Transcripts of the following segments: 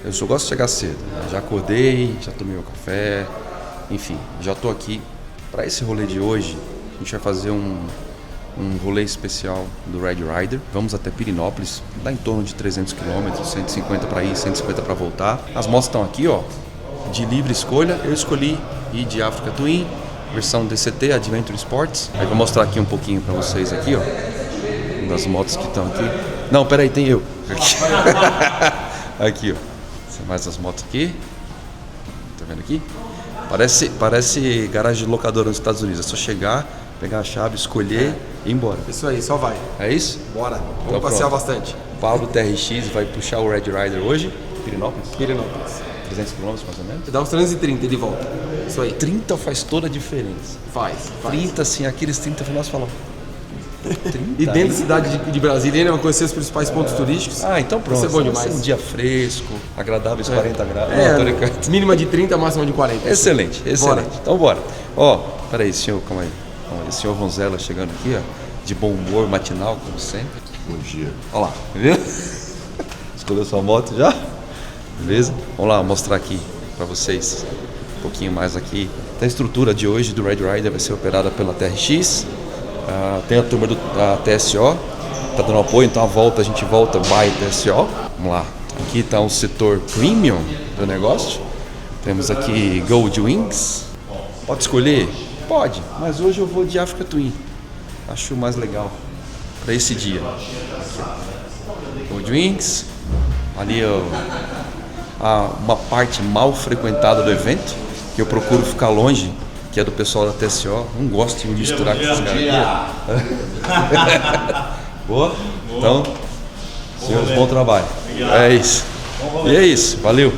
eu só gosto de chegar cedo. Já acordei, já tomei meu café, enfim, já estou aqui. Para esse rolê de hoje, a gente vai fazer um rolê especial do Red Rider. Vamos até Pirenópolis, dá em torno de 300 km, 150 para ir, 150 para voltar. As motos estão aqui, ó, de livre escolha. Eu escolhi ir de Africa Twin, versão DCT, Adventure Sports. Aí vou mostrar aqui um pouquinho para vocês aqui, ó, das motos que estão aqui. Não, peraí, tem eu. Aqui, ó. São mais as motos aqui. Tá vendo aqui? Parece garagem de locadora nos Estados Unidos. É só chegar, pegar a chave, escolher e ir embora. Isso aí, só vai. É isso? Bora. Vamos Então, passear pronto. bastante. Pablo TRX vai puxar o Red Rider hoje. Pirenópolis? Pirenópolis. 300 km mais ou menos. Dá uns 330 de volta. Isso aí. 30 faz toda a diferença. Faz. 30, assim, aqueles 30 que nós falamos. 30, E dentro da cidade de Brasília, ainda vai conhecer os principais pontos turísticos. Ah, então pronto. Vai ser bom Vai demais. ser um dia fresco, agradáveis 40 graus. É, Não, tô brincando. mínima de 30, máxima de 40. Excelente, excelente. Bora. Então bora. Ó, peraí, senhor, calma aí. O senhor Ronzella chegando aqui, ó, de bom humor, matinal, como sempre. Bom dia. Olha lá, viu? Escolheu sua moto já? Beleza? Vamos lá mostrar aqui para vocês um pouquinho mais aqui da estrutura de hoje do Red Rider. Vai ser operada pela TRX. Tem a turma da TSO, tá dando apoio, então a gente volta by TSO. Vamos lá. Aqui está o setor premium do negócio. Temos aqui Gold Wings. Pode escolher? Pode, mas hoje eu vou de Africa Twin. Acho mais legal para esse dia. Aqui, ó. Gold Wings. Ali uma parte mal frequentada do evento, que eu procuro ficar longe, que é do pessoal da TSO. Não gosto de me misturar com esses caras aqui. Boa? Então, senhores, bom trabalho. É isso. E é isso, valeu.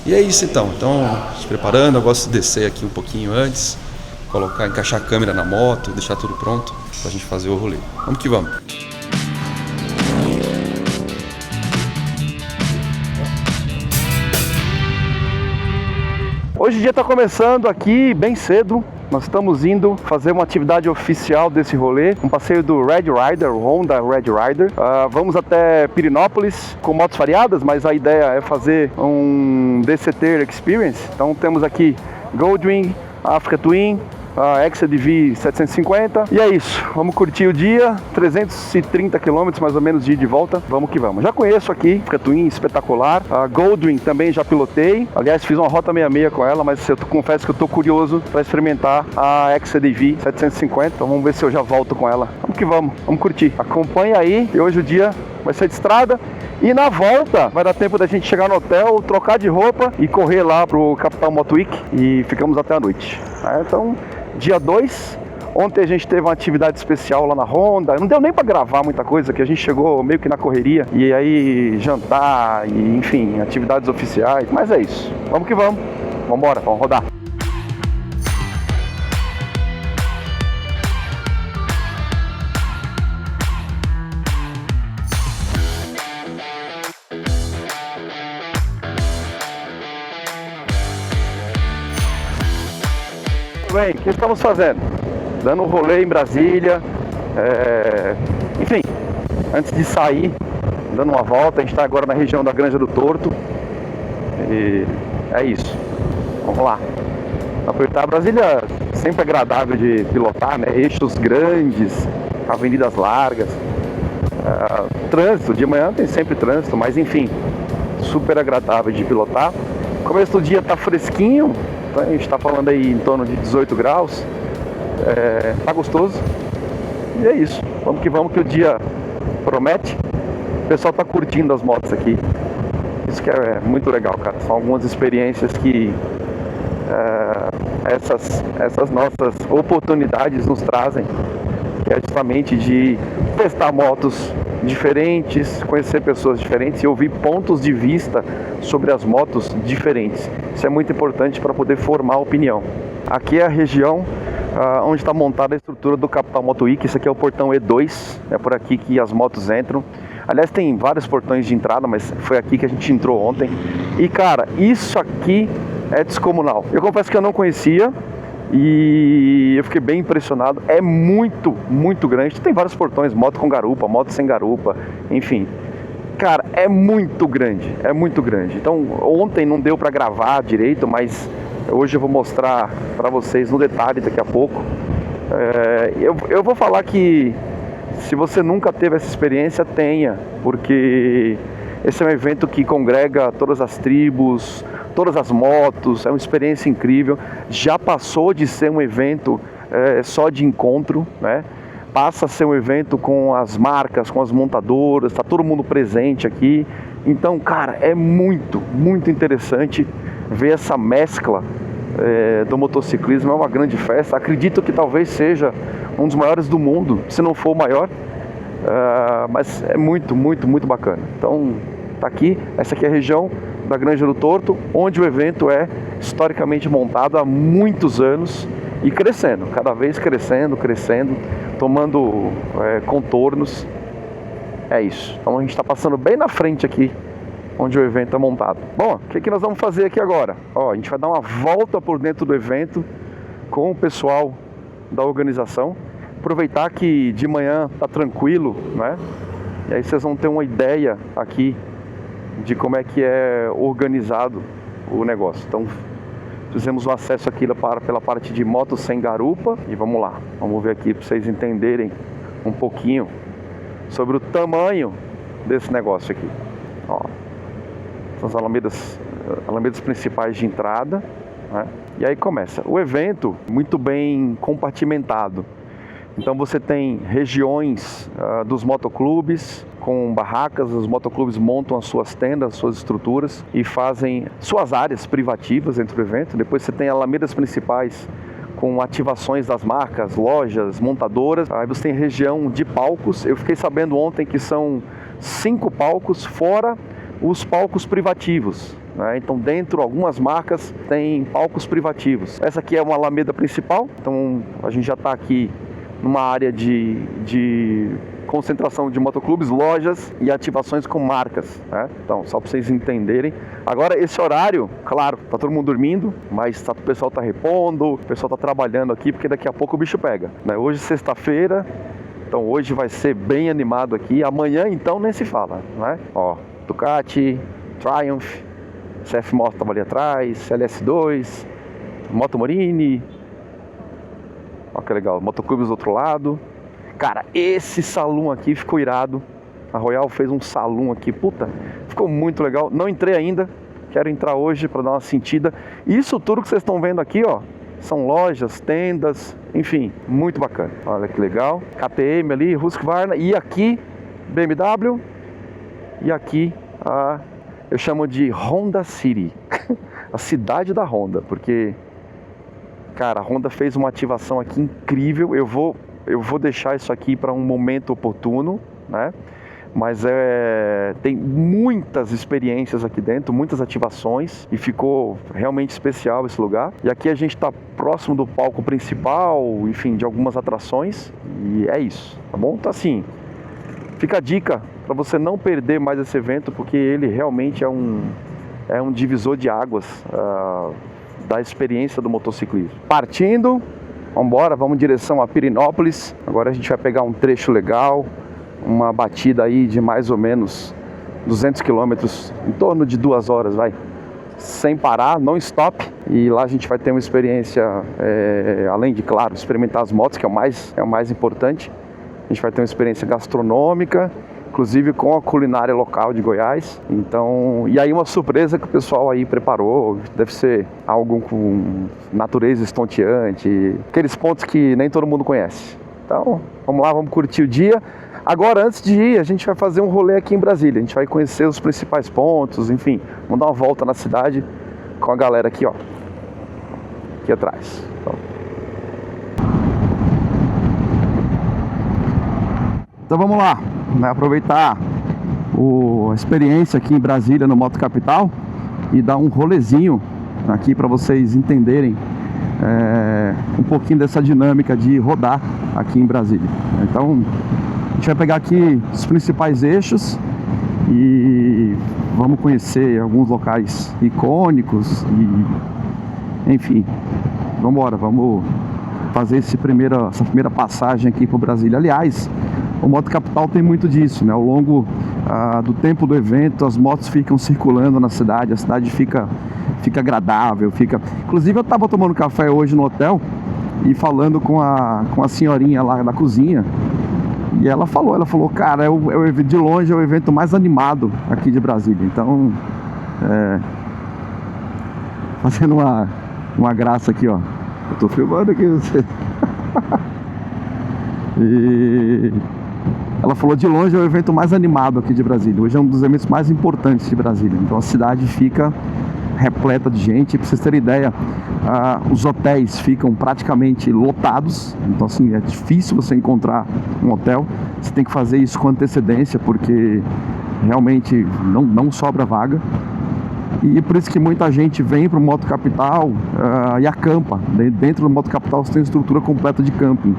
E é isso então. Então, se preparando, eu gosto de descer aqui um pouquinho antes, encaixar a câmera na moto, deixar tudo pronto pra gente fazer o rolê. Vamos que vamos. Hoje o dia está começando aqui bem cedo. Nós estamos indo fazer uma atividade oficial desse rolê, um passeio do Red Rider, o Honda Red Rider. Vamos até Pirenópolis com motos variadas, mas a ideia é fazer um DCT Experience. Então temos aqui Goldwing, Africa Twin, a XDV 750 e é isso, vamos curtir o dia, 330 km mais ou menos de ida e volta, vamos que vamos. Já conheço aqui, Africa Twin, espetacular, a Goldwing também já pilotei, aliás fiz uma rota 66 com ela, mas eu confesso que eu estou curioso para experimentar a XDV 750, então vamos ver se eu já volto com ela. Vamos que vamos curtir, acompanha aí, e hoje o dia vai ser de estrada. E na volta vai dar tempo da gente chegar no hotel, trocar de roupa e correr lá pro Capital Moto Week e ficamos até a noite. Então, dia 2, ontem a gente teve uma atividade especial lá na Honda, não deu nem para gravar muita coisa, que a gente chegou meio que na correria, e aí jantar, e enfim, atividades oficiais, mas é isso, vamos que vamos embora, vamos rodar. Bem, o que estamos fazendo? Dando um rolê em Brasília, enfim, antes de sair, dando uma volta. A gente está agora na região da Granja do Torto e é isso, vamos lá. Aproveitar. Brasília sempre agradável de pilotar, né? Eixos grandes, avenidas largas, trânsito, de manhã tem sempre trânsito, mas enfim, super agradável de pilotar. O começo do dia está fresquinho. A gente está falando aí em torno de 18 graus, tá gostoso, e é isso, vamos que o dia promete. O pessoal está curtindo as motos aqui, isso que é muito legal, cara. São algumas experiências que essas nossas oportunidades nos trazem, que é justamente de testar motos diferentes, conhecer pessoas diferentes e ouvir pontos de vista sobre as motos diferentes. Isso é muito importante para poder formar opinião. Aqui é a região onde está montada a estrutura do Capital Moto Week. Isso aqui é o portão E2, é por aqui que as motos entram. Aliás, tem vários portões de entrada, mas foi aqui que a gente entrou ontem. E cara, isso aqui é descomunal. Eu confesso que eu não conhecia e eu fiquei bem impressionado. É muito, muito grande. Tem vários portões, moto com garupa, moto sem garupa, enfim. Cara, é muito grande, é muito grande. Então, ontem não deu para gravar direito, mas hoje eu vou mostrar para vocês no detalhe daqui a pouco. Eu vou falar que se você nunca teve essa experiência, tenha, porque esse é um evento que congrega todas as tribos, todas as motos, é uma experiência incrível. Já passou de ser um evento só de encontro, né? Passa a ser um evento com as marcas, com as montadoras, está todo mundo presente aqui. Então, cara, é muito, muito interessante ver essa mescla do motociclismo. É uma grande festa. Acredito que talvez seja um dos maiores do mundo, se não for o maior. Mas é muito, muito, muito bacana. Então, tá aqui, essa aqui é a região da Granja do Torto, onde o evento é historicamente montado há muitos anos e crescendo, cada vez crescendo, tomando contornos. É isso. Então a gente está passando bem na frente aqui, onde o evento é montado. Bom, o que nós vamos fazer aqui agora? A gente vai dar uma volta por dentro do evento com o pessoal da organização. Aproveitar que de manhã tá tranquilo, né? E aí vocês vão ter uma ideia aqui de como é que é organizado o negócio. Então fizemos o acesso aqui pela parte de moto sem garupa e vamos lá, vamos ver aqui para vocês entenderem um pouquinho sobre o tamanho desse negócio aqui. São as alamedas principais de entrada, né? E aí começa o evento muito bem compartimentado. Então você tem regiões dos motoclubes com barracas, os motoclubes montam as suas tendas, suas estruturas e fazem suas áreas privativas dentro do evento. Depois você tem alamedas principais com ativações das marcas, lojas, montadoras. Aí você tem região de palcos. Eu fiquei sabendo ontem que são 5 palcos fora os palcos privativos, né? Então dentro algumas marcas tem palcos privativos. Essa aqui é uma alameda principal, então a gente já está aqui numa área de concentração de motoclubes, lojas e ativações com marcas, né? Então, só para vocês entenderem. Agora, esse horário, claro, tá todo mundo dormindo, mas o pessoal tá repondo, o pessoal tá trabalhando aqui, porque daqui a pouco o bicho pega, né? Hoje, sexta-feira, então hoje vai ser bem animado aqui. Amanhã, então, nem se fala, né? Ducati, Triumph, CF Moto estava ali atrás, LS2, Moto Morini. Olha que legal, motoclubes do outro lado. Cara, esse salão aqui ficou irado. A Royal fez um salão aqui, puta, ficou muito legal. Não entrei ainda, quero entrar hoje para dar uma sentida. Isso tudo que vocês estão vendo aqui, são lojas, tendas, enfim, muito bacana. Olha que legal. KTM ali, Husqvarna, e aqui BMW, e aqui eu chamo de Honda City, a cidade da Honda, porque cara, a Honda fez uma ativação aqui incrível. Eu vou deixar isso aqui para um momento oportuno, né? Mas tem muitas experiências aqui dentro, muitas ativações, e ficou realmente especial esse lugar. E aqui a gente está próximo do palco principal, enfim, de algumas atrações, e é isso, tá bom? Então assim, fica a dica para você não perder mais esse evento, porque ele realmente é um divisor de águas da experiência do motociclismo. Partindo, vamos embora, vamos em direção a Pirenópolis. Agora a gente vai pegar um trecho legal, uma batida aí de mais ou menos 200 km, em torno de 2 horas, sem parar, não stop. E lá a gente vai ter uma experiência, além de, claro, experimentar as motos, que é o mais importante. A gente vai ter uma experiência gastronômica, inclusive com a culinária local de Goiás. Então, e aí uma surpresa que o pessoal aí preparou, deve ser algo com natureza estonteante, aqueles pontos que nem todo mundo conhece. Então, vamos lá, vamos curtir o dia. Agora, antes de ir, a gente vai fazer um rolê aqui em Brasília. A gente vai conhecer os principais pontos, enfim, vamos dar uma volta na cidade com a galera aqui, aqui atrás. Então vamos lá, né? Aproveitar a experiência aqui em Brasília, no Moto Capital, e dar um rolezinho aqui para vocês entenderem um pouquinho dessa dinâmica de rodar aqui em Brasília. Então a gente vai pegar aqui os principais eixos e vamos conhecer alguns locais icônicos e, enfim, vamos embora, vamos fazer essa primeira passagem aqui para Brasília. Aliás, o Moto Capital tem muito disso, né? Ao longo do tempo do evento, as motos ficam circulando na cidade, a cidade fica agradável, Inclusive eu estava tomando café hoje no hotel e falando com a senhorinha lá da cozinha, e ela falou, cara, de longe é o evento mais animado aqui de Brasília. Então, fazendo uma graça aqui, ó. Eu tô filmando aqui você. E ela falou, de longe é o evento mais animado aqui de Brasília. Hoje é um dos eventos mais importantes de Brasília. Então a cidade fica repleta de gente. Pra vocês terem ideia, os hotéis ficam praticamente lotados. Então assim, é difícil você encontrar um hotel. Você tem que fazer isso com antecedência, porque realmente não sobra vaga. E por isso que muita gente vem para o Moto Capital e acampa. Dentro do Moto Capital você tem estrutura completa de camping.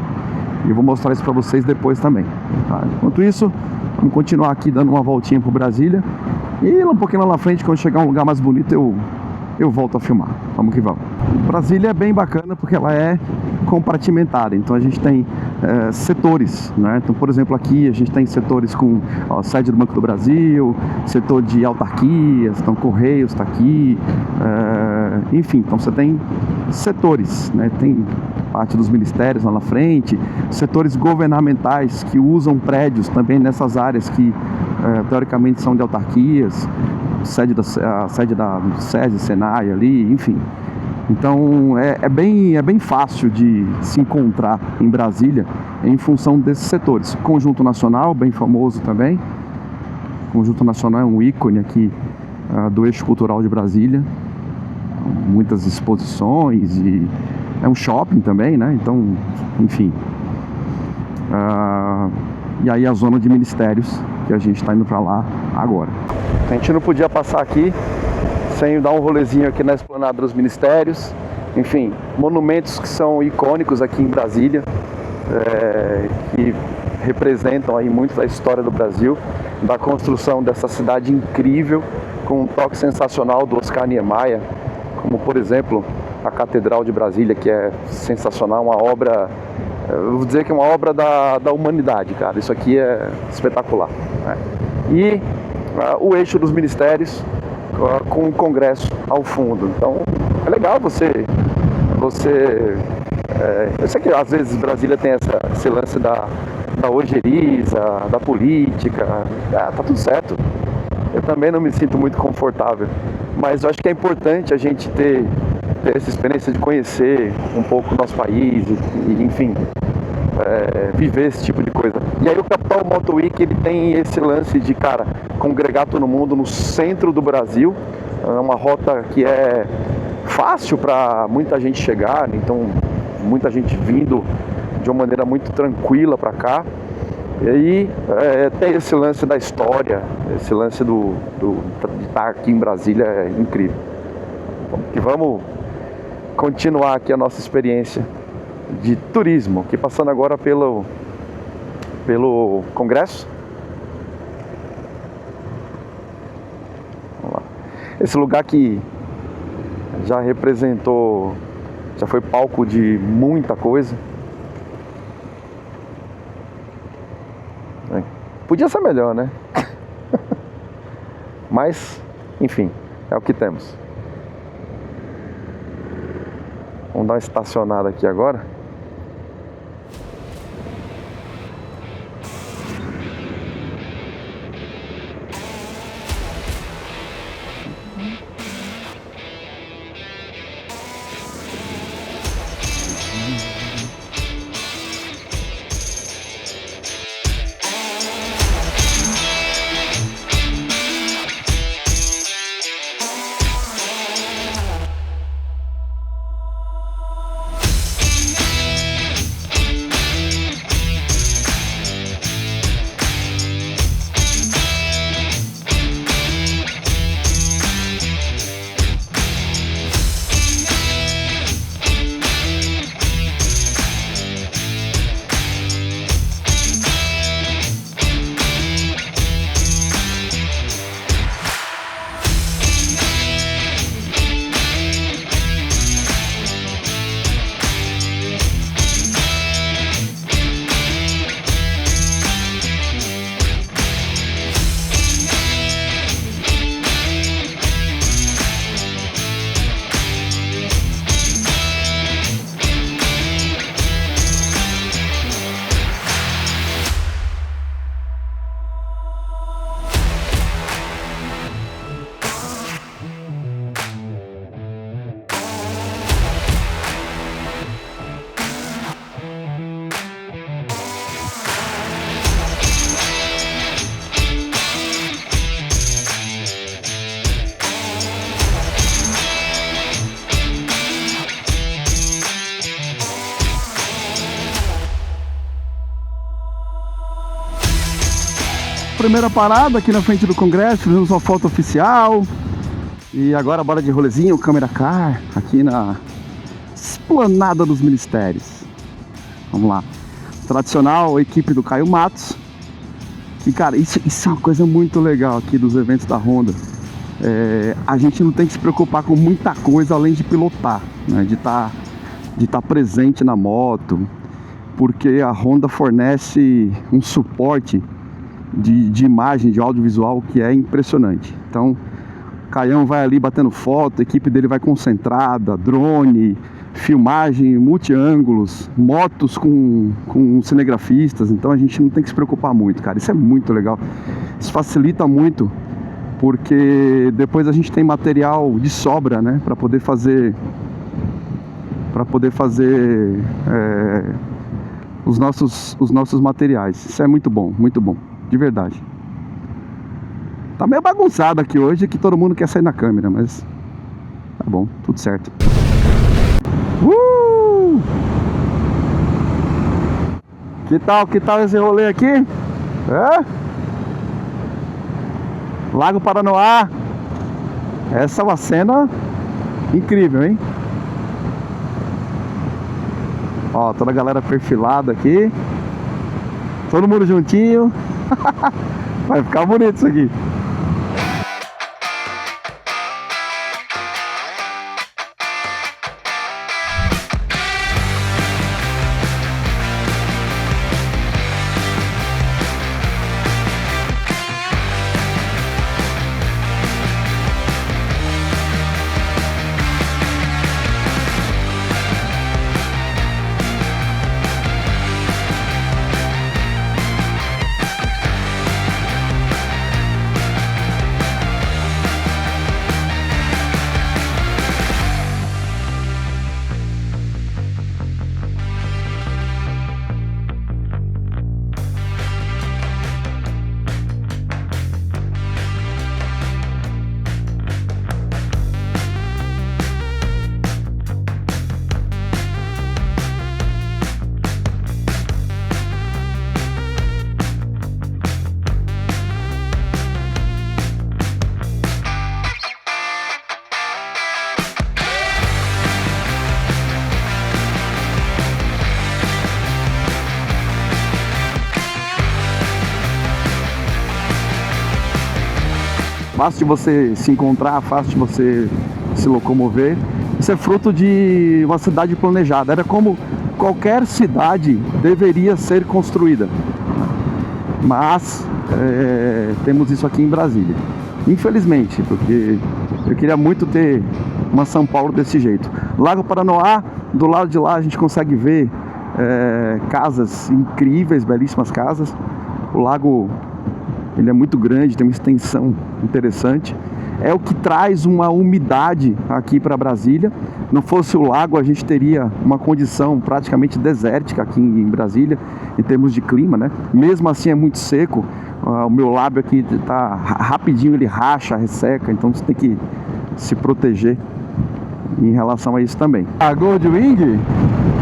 E eu vou mostrar isso para vocês depois também, tá? Enquanto isso, vamos continuar aqui dando uma voltinha por Brasília. E um pouquinho lá na frente, quando chegar um lugar mais bonito, eu volto a filmar. Vamos que vamos. Brasília é bem bacana porque ela é compartimentada. Então a gente tem setores, né? Então, por exemplo, aqui a gente tem setores com a sede do Banco do Brasil, setor de autarquias, então Correios está aqui, enfim, então você tem setores, né? Tem parte dos ministérios lá na frente, setores governamentais que usam prédios também nessas áreas que teoricamente são de autarquias, a sede da SESI, Senai ali, enfim. Então é bem fácil de se encontrar em Brasília em função desses setores. Conjunto Nacional, bem famoso também. Conjunto Nacional é um ícone aqui do eixo cultural de Brasília. Muitas exposições e é um shopping também, né? Então, enfim. E aí a zona de ministérios, que a gente está indo para lá agora. A gente não podia passar aqui sem dar um rolezinho aqui na Esplanada dos Ministérios. Enfim, monumentos que são icônicos aqui em Brasília, que representam aí muito da história do Brasil, da construção dessa cidade incrível, com um toque sensacional do Oscar Niemeyer, como por exemplo a Catedral de Brasília, que é sensacional, uma obra, eu vou dizer que é uma obra da humanidade, cara. Isso aqui é espetacular, né? E o eixo dos ministérios, com o Congresso ao fundo. Então é legal você eu sei que às vezes Brasília tem esse lance da ojeriza, da política, tá tudo certo. Eu também não me sinto muito confortável, mas eu acho que é importante a gente ter essa experiência de conhecer um pouco o nosso país e enfim, viver esse tipo de coisa. E aí o Capital Moto Week, ele tem esse lance de, cara, congregar todo mundo no centro do Brasil. É uma rota que é fácil para muita gente chegar, então muita gente vindo de uma maneira muito tranquila para cá. E aí tem esse lance da história, esse lance de estar aqui em Brasília é incrível. E vamos continuar aqui a nossa experiência de turismo, que passando agora pelo Congresso. Vamos lá. Esse lugar que já representou, já foi palco de muita coisa. Podia ser melhor, né? Mas, enfim, é o que temos. Vamos dar uma estacionada aqui agora. primeira parada aqui na frente do Congresso, fizemos uma foto oficial. E agora bora de rolezinho, câmera car, aqui na Esplanada dos Ministérios. Vamos lá. Tradicional, equipe do Caio Matos. E cara, isso é uma coisa muito legal aqui dos eventos da Honda. A gente não tem que se preocupar com muita coisa além de pilotar, né? De estar presente na moto, porque a Honda fornece um suporte de imagem, de audiovisual que é impressionante. Então, o Caião vai ali batendo foto, a equipe dele vai concentrada, drone, filmagem, multi-ângulos, motos com cinegrafistas. Então a gente não tem que se preocupar muito, cara. Isso é muito legal. Isso facilita muito, porque depois a gente tem material de sobra, né, para poder fazer os nossos materiais. Isso é muito bom, de verdade. Tá meio bagunçado aqui hoje, que todo mundo quer sair na câmera, mas tá bom, tudo certo. Que tal esse rolê aqui? Lago Paranoá. Essa é uma cena incrível, hein? Ó, toda a galera perfilada aqui. Todo mundo juntinho. Vai ficar bonito isso aqui. Fácil de você se encontrar, fácil de você se locomover. Isso é fruto de uma cidade planejada. Era como qualquer cidade deveria ser construída. Mas temos isso aqui em Brasília. Infelizmente, porque eu queria muito ter uma São Paulo desse jeito. Lago Paranoá, do lado de lá a gente consegue ver casas incríveis, belíssimas casas. O lago, ele é muito grande, tem uma extensão interessante. É o que traz uma umidade aqui para Brasília. Não fosse o lago, a gente teria uma condição praticamente desértica aqui em Brasília, em termos de clima, né? Mesmo assim é muito seco. O meu lábio aqui tá rapidinho, ele racha, resseca, então você tem que se proteger em relação a isso também. A Goldwing,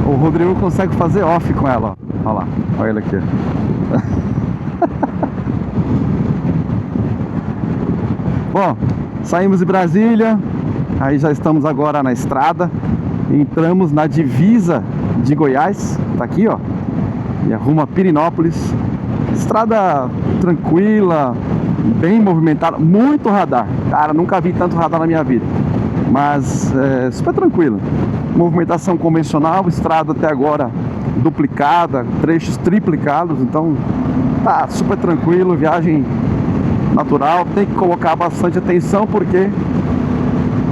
o Rodrigo consegue fazer off com ela, ó. Olha lá, olha ele aqui. Bom, saímos de Brasília, aí já estamos agora na estrada, entramos na divisa de Goiás, tá aqui, ó, e rumo a Pirenópolis. Estrada tranquila, bem movimentada, muito radar, cara, nunca vi tanto radar na minha vida, mas super tranquila, movimentação convencional, estrada até agora duplicada, trechos triplicados, então tá super tranquilo, viagem natural. Tem que colocar bastante atenção porque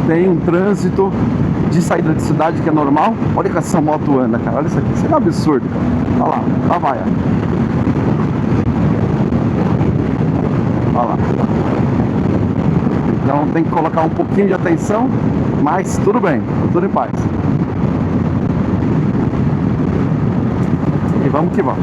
tem um trânsito de saída de cidade que é normal. Olha que essa moto anda, cara, olha isso aqui, isso é um absurdo, cara. Olha lá, lá vai, olha lá. Então tem que colocar um pouquinho de atenção, mas tudo bem, tudo em paz. E vamos que vamos.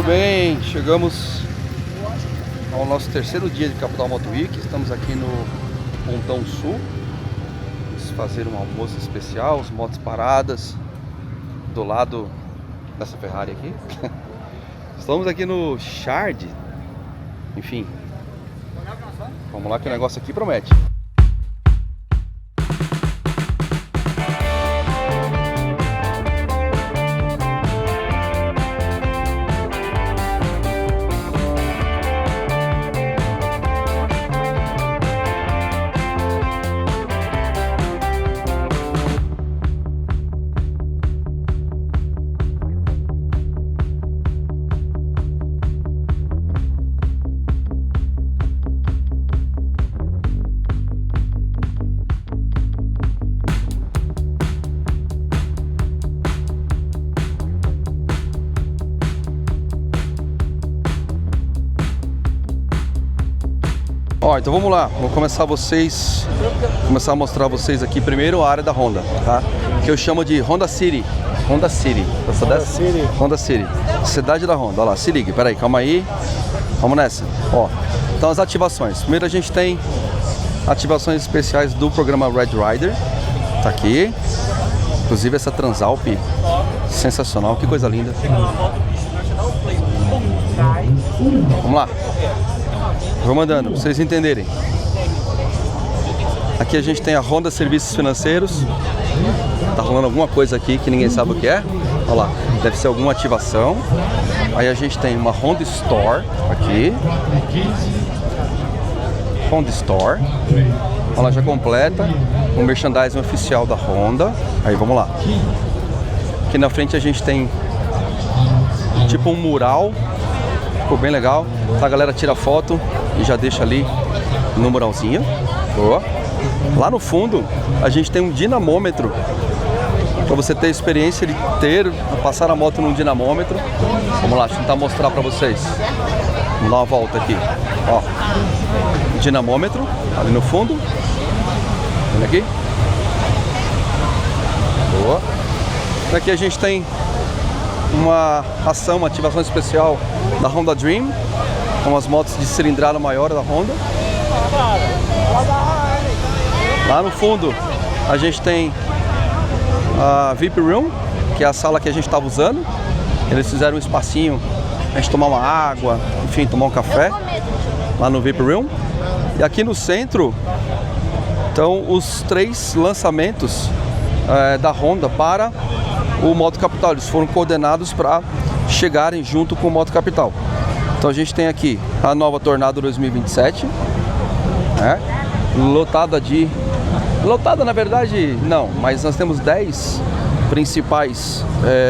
Muito bem, chegamos ao nosso terceiro dia de Capital Moto Week. Estamos aqui no Pontão Sul. Vamos fazer um almoço especial, as motos paradas do lado dessa Ferrari aqui. Estamos aqui no Shard. Enfim, vamos lá que o negócio aqui promete. Ó, então vamos lá, vou começar a mostrar a vocês aqui primeiro a área da Honda, tá? Que eu chamo de Honda City. Honda City. Honda City. Cidade da Honda. Olha lá, se liga, peraí, calma aí. Vamos nessa. Ó, então as ativações. Primeiro a gente tem ativações especiais do programa Red Rider. Tá aqui. Inclusive essa Transalp, sensacional, que coisa linda. Vamos lá. Vou mandando, pra vocês entenderem. Aqui a gente tem a Honda Serviços Financeiros. Tá rolando alguma coisa aqui que ninguém sabe o que é. Olha lá, deve ser alguma ativação. Aí a gente tem uma Honda Store aqui. Honda Store. Olha lá, já completa o merchandising oficial da Honda. Aí vamos lá. Aqui na frente a gente tem tipo um mural. Ficou bem legal. A galera tira foto e já deixa ali no muralzinho. Boa. Lá no fundo a gente tem um dinamômetro para você ter a experiência de passar a moto num dinamômetro. Vamos lá, deixa eu tentar mostrar para vocês. Vamos dar uma volta aqui. Ó, dinamômetro ali no fundo. Olha aqui. Boa. Aqui a gente tem uma ativação especial da Honda Dream, com as motos de cilindrada maior da Honda. Lá no fundo a gente tem a VIP Room, que é a sala que a gente estava usando. Eles fizeram um espacinho a gente tomar uma água, enfim, tomar um café lá no VIP Room. E aqui no centro estão os 3 lançamentos da Honda para o Moto Capital. Eles foram coordenados para chegarem junto com o Moto Capital. Então a gente tem aqui a nova Tornado 2027, né? Lotada na verdade não, mas nós temos 10 principais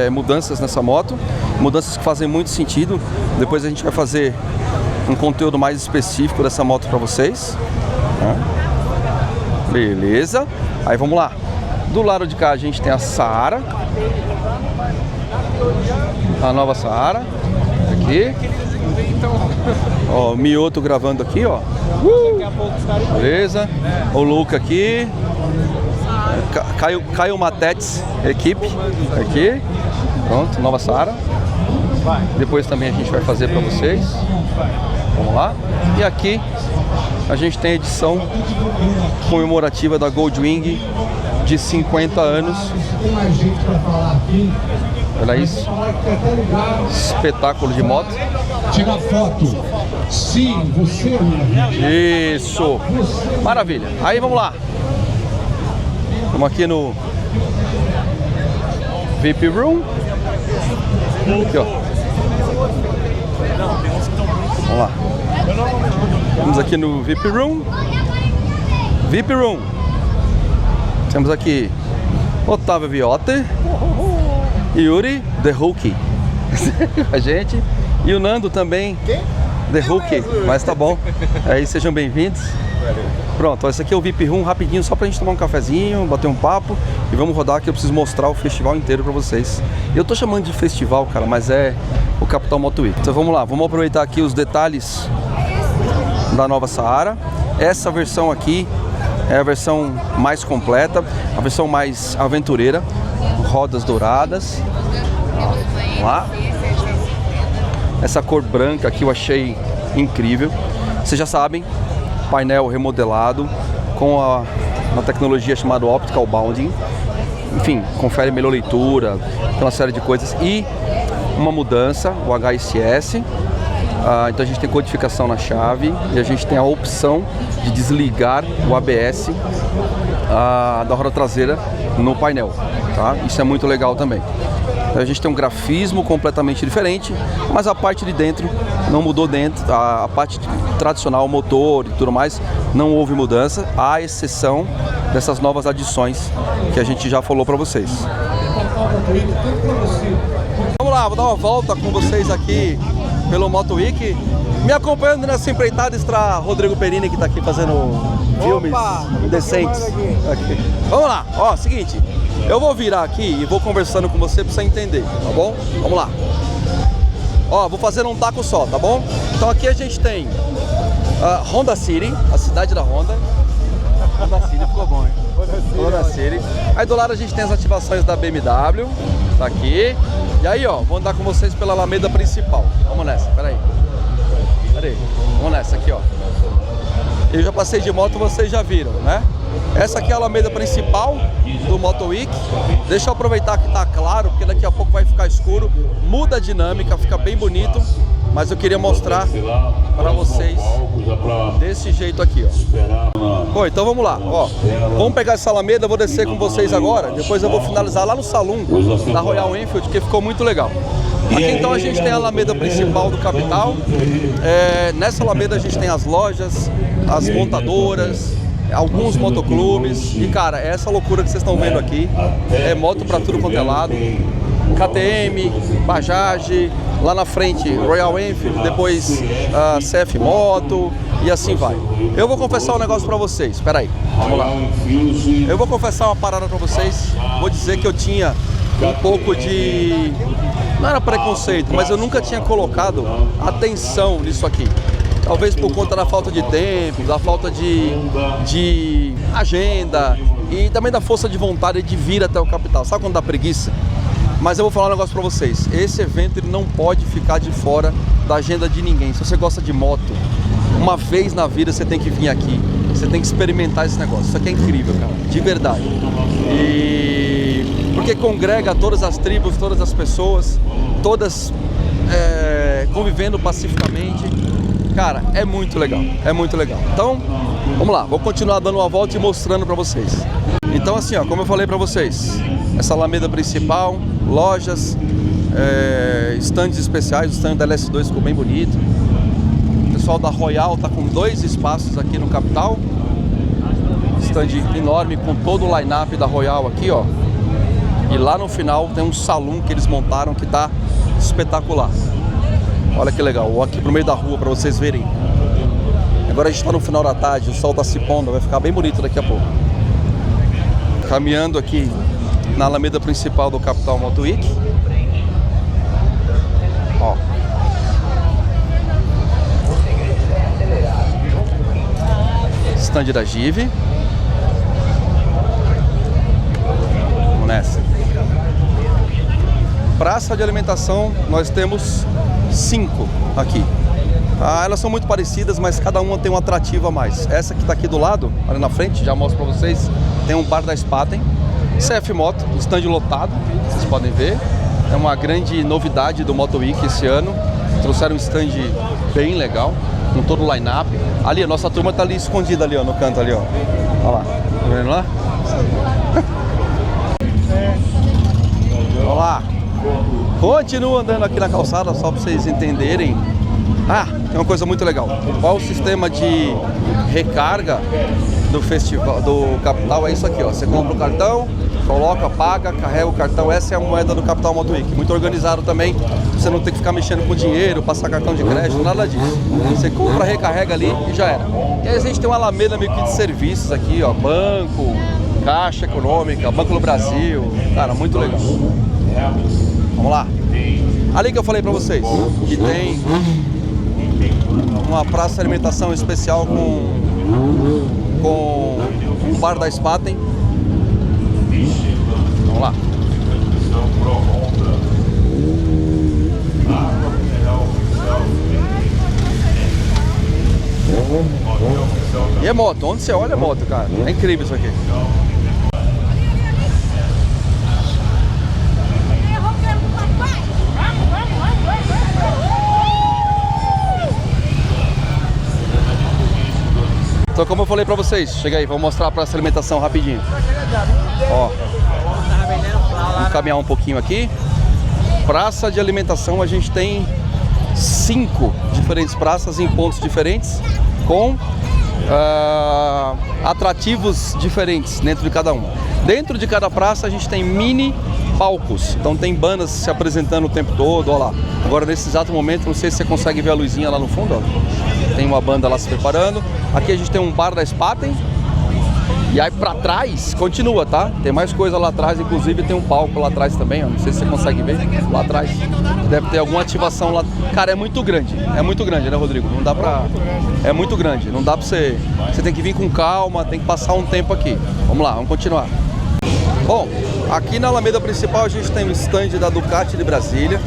mudanças nessa moto, mudanças que fazem muito sentido. Depois a gente vai fazer um conteúdo mais específico dessa moto para vocês, né? Beleza, aí vamos lá. Do lado de cá a gente tem a Saara, a nova Saara, aqui. Ó, o Mioto gravando aqui, ó. Beleza. O Luca aqui. Caio Matetes, equipe, aqui. Pronto, nova Saara. Depois também a gente vai fazer para vocês. Vamos lá. E aqui a gente tem a edição comemorativa da Goldwing de 50 anos. Olha isso. Espetáculo de moto. Tira foto. Sim, você. Isso. Maravilha. Aí vamos lá. Estamos aqui no VIP Room. Aqui, ó. Vamos lá. Estamos aqui no VIP Room. VIP Room. Temos aqui Otávio Viotti, Yuri The Hulk a gente, e o Nando também. Quem? The Hulk, mas tá bom. Aí sejam bem-vindos. Pronto, esse aqui é o VIP Room rapidinho, só pra gente tomar um cafezinho, bater um papo e vamos rodar, que eu preciso mostrar o festival inteiro pra vocês. Eu tô chamando de festival, cara, mas é o Capital Moto Week. Então vamos lá, vamos aproveitar aqui os detalhes da nova Saara. Essa versão aqui é a versão mais completa, a versão mais aventureira, rodas douradas. Vamos lá. Essa cor branca aqui eu achei incrível. Vocês já sabem, painel remodelado com uma tecnologia chamada Optical Bonding. Enfim, confere melhor leitura, tem uma série de coisas. E uma mudança, o HSS. Então a gente tem codificação na chave e a gente tem a opção de desligar o ABS da roda traseira no painel, tá? Isso é muito legal também. Então a gente tem um grafismo completamente diferente, mas a parte de dentro não mudou dentro, a parte tradicional, motor e tudo mais, não houve mudança, à exceção dessas novas adições que a gente já falou para vocês. Vamos lá, vou dar uma volta com vocês aqui pelo Moto Week. Me acompanhando nessa empreitada está Rodrigo Perini, que está aqui fazendo filmes decentes. Aqui. Vamos lá, ó, seguinte, eu vou virar aqui e vou conversando com você para você entender, tá bom? Vamos lá. Ó, vou fazer um taco só, tá bom? Então aqui a gente tem Honda City, a cidade da Honda. Honda City ficou bom, hein? Honda City. Aí do lado a gente tem as ativações da BMW, tá aqui. E aí, ó, vou andar com vocês pela Alameda principal. Vamos nessa, peraí. Vamos nessa aqui, ó. Eu já passei de moto, vocês já viram, né? Essa aqui é a Alameda principal do Moto Week. Deixa eu aproveitar que tá claro, porque daqui a pouco vai ficar escuro. Muda a dinâmica, fica bem bonito. Mas eu queria mostrar para vocês desse jeito aqui, ó. Bom, então vamos lá, ó. Vamos pegar essa Alameda, eu vou descer com vocês agora. Depois eu vou finalizar lá no salão da Royal Enfield, que ficou muito legal. Aqui então a gente tem a Alameda principal do capital. Nessa Alameda a gente tem as lojas, as montadoras, alguns motoclubes. E cara, essa loucura que vocês estão vendo aqui é moto para tudo quanto é lado. KTM, Bajaj, lá na frente Royal Enfield, depois CF Moto e assim vai. Eu vou confessar um negócio pra vocês, espera aí, vamos lá. Eu vou confessar uma parada pra vocês, vou dizer que eu tinha um pouco de... não era preconceito, mas eu nunca tinha colocado atenção nisso aqui. Talvez por conta da falta de tempo, da falta de agenda e também da força de vontade de vir até o capital. Sabe quando dá preguiça? Mas eu vou falar um negócio pra vocês, esse evento ele não pode ficar de fora da agenda de ninguém. Se você gosta de moto, uma vez na vida você tem que vir aqui, você tem que experimentar esse negócio. Isso aqui é incrível, cara, de verdade. E porque congrega todas as tribos, todas as pessoas, todas convivendo pacificamente. Cara, é muito legal, é muito legal. Então, vamos lá, vou continuar dando uma volta e mostrando pra vocês. Então assim, ó, como eu falei pra vocês, essa Alameda principal, lojas, stands especiais, o stand da LS2 ficou bem bonito. O pessoal da Royal tá com 2 espaços aqui no capital. Stand enorme com todo o line-up da Royal aqui, ó. E lá no final tem um salão que eles montaram que tá espetacular. Olha que legal, vou aqui pro meio da rua para vocês verem. Agora a gente tá no final da tarde, o sol tá se pondo, vai ficar bem bonito daqui a pouco. Caminhando aqui na Alameda principal do Capital Moto Week. Ó. Stand da Give. Vamos nessa. Praça de alimentação, nós temos 5 aqui. Elas são muito parecidas, mas cada uma tem um atrativo a mais. Essa que está aqui do lado, ali na frente, já mostro para vocês, tem um bar da Spaten, CF Moto, stand lotado, vocês podem ver. É uma grande novidade do Moto Week esse ano. Trouxeram um stand bem legal, com todo o line-up. Ali, a nossa turma está ali escondida ali, ó, no canto ali, ó. Olha lá, tá vendo lá? Olha lá. Continuo andando aqui na calçada, só para vocês entenderem. Tem uma coisa muito legal. Qual o sistema de recarga do festival, do Capital? É isso aqui, ó. Você compra o cartão, coloca, paga, carrega o cartão. Essa é a moeda do Capital Moto Week. Muito organizado também. Você não tem que ficar mexendo com dinheiro, passar cartão de crédito, nada disso. Você compra, recarrega ali e já era. E aí a gente tem uma Alameda meio que de serviços aqui, ó. Banco, Caixa Econômica, Banco do Brasil. Cara, muito legal. Vamos lá. Ali que eu falei pra vocês, que tem uma praça de alimentação especial com um bar da Spaten. Vamos lá. é moto, onde você olha é moto, cara. É incrível isso aqui. Então, como eu falei pra vocês, chega aí, vou mostrar a praça de alimentação rapidinho. Ó, vamos caminhar um pouquinho aqui. Praça de alimentação, a gente tem 5 diferentes praças em pontos diferentes, com atrativos diferentes dentro de cada uma. Dentro de cada praça a gente tem mini palcos, então tem bandas se apresentando o tempo todo, ó lá. Agora nesse exato momento, não sei se você consegue ver a luzinha lá no fundo, ó. Tem uma banda lá se preparando. Aqui a gente tem um bar da Spaten. E aí pra trás, continua, tá? Tem mais coisa lá atrás, inclusive tem um palco lá atrás também, ó. Não sei se você consegue ver, lá atrás. Deve ter alguma ativação lá. Cara, é muito grande, né, Rodrigo? Não dá pra... É muito grande, não dá pra você... Você tem que vir com calma, tem que passar um tempo aqui. Vamos lá, vamos continuar. Bom, aqui na Alameda Principal a gente tem o stand da Ducati de Brasília.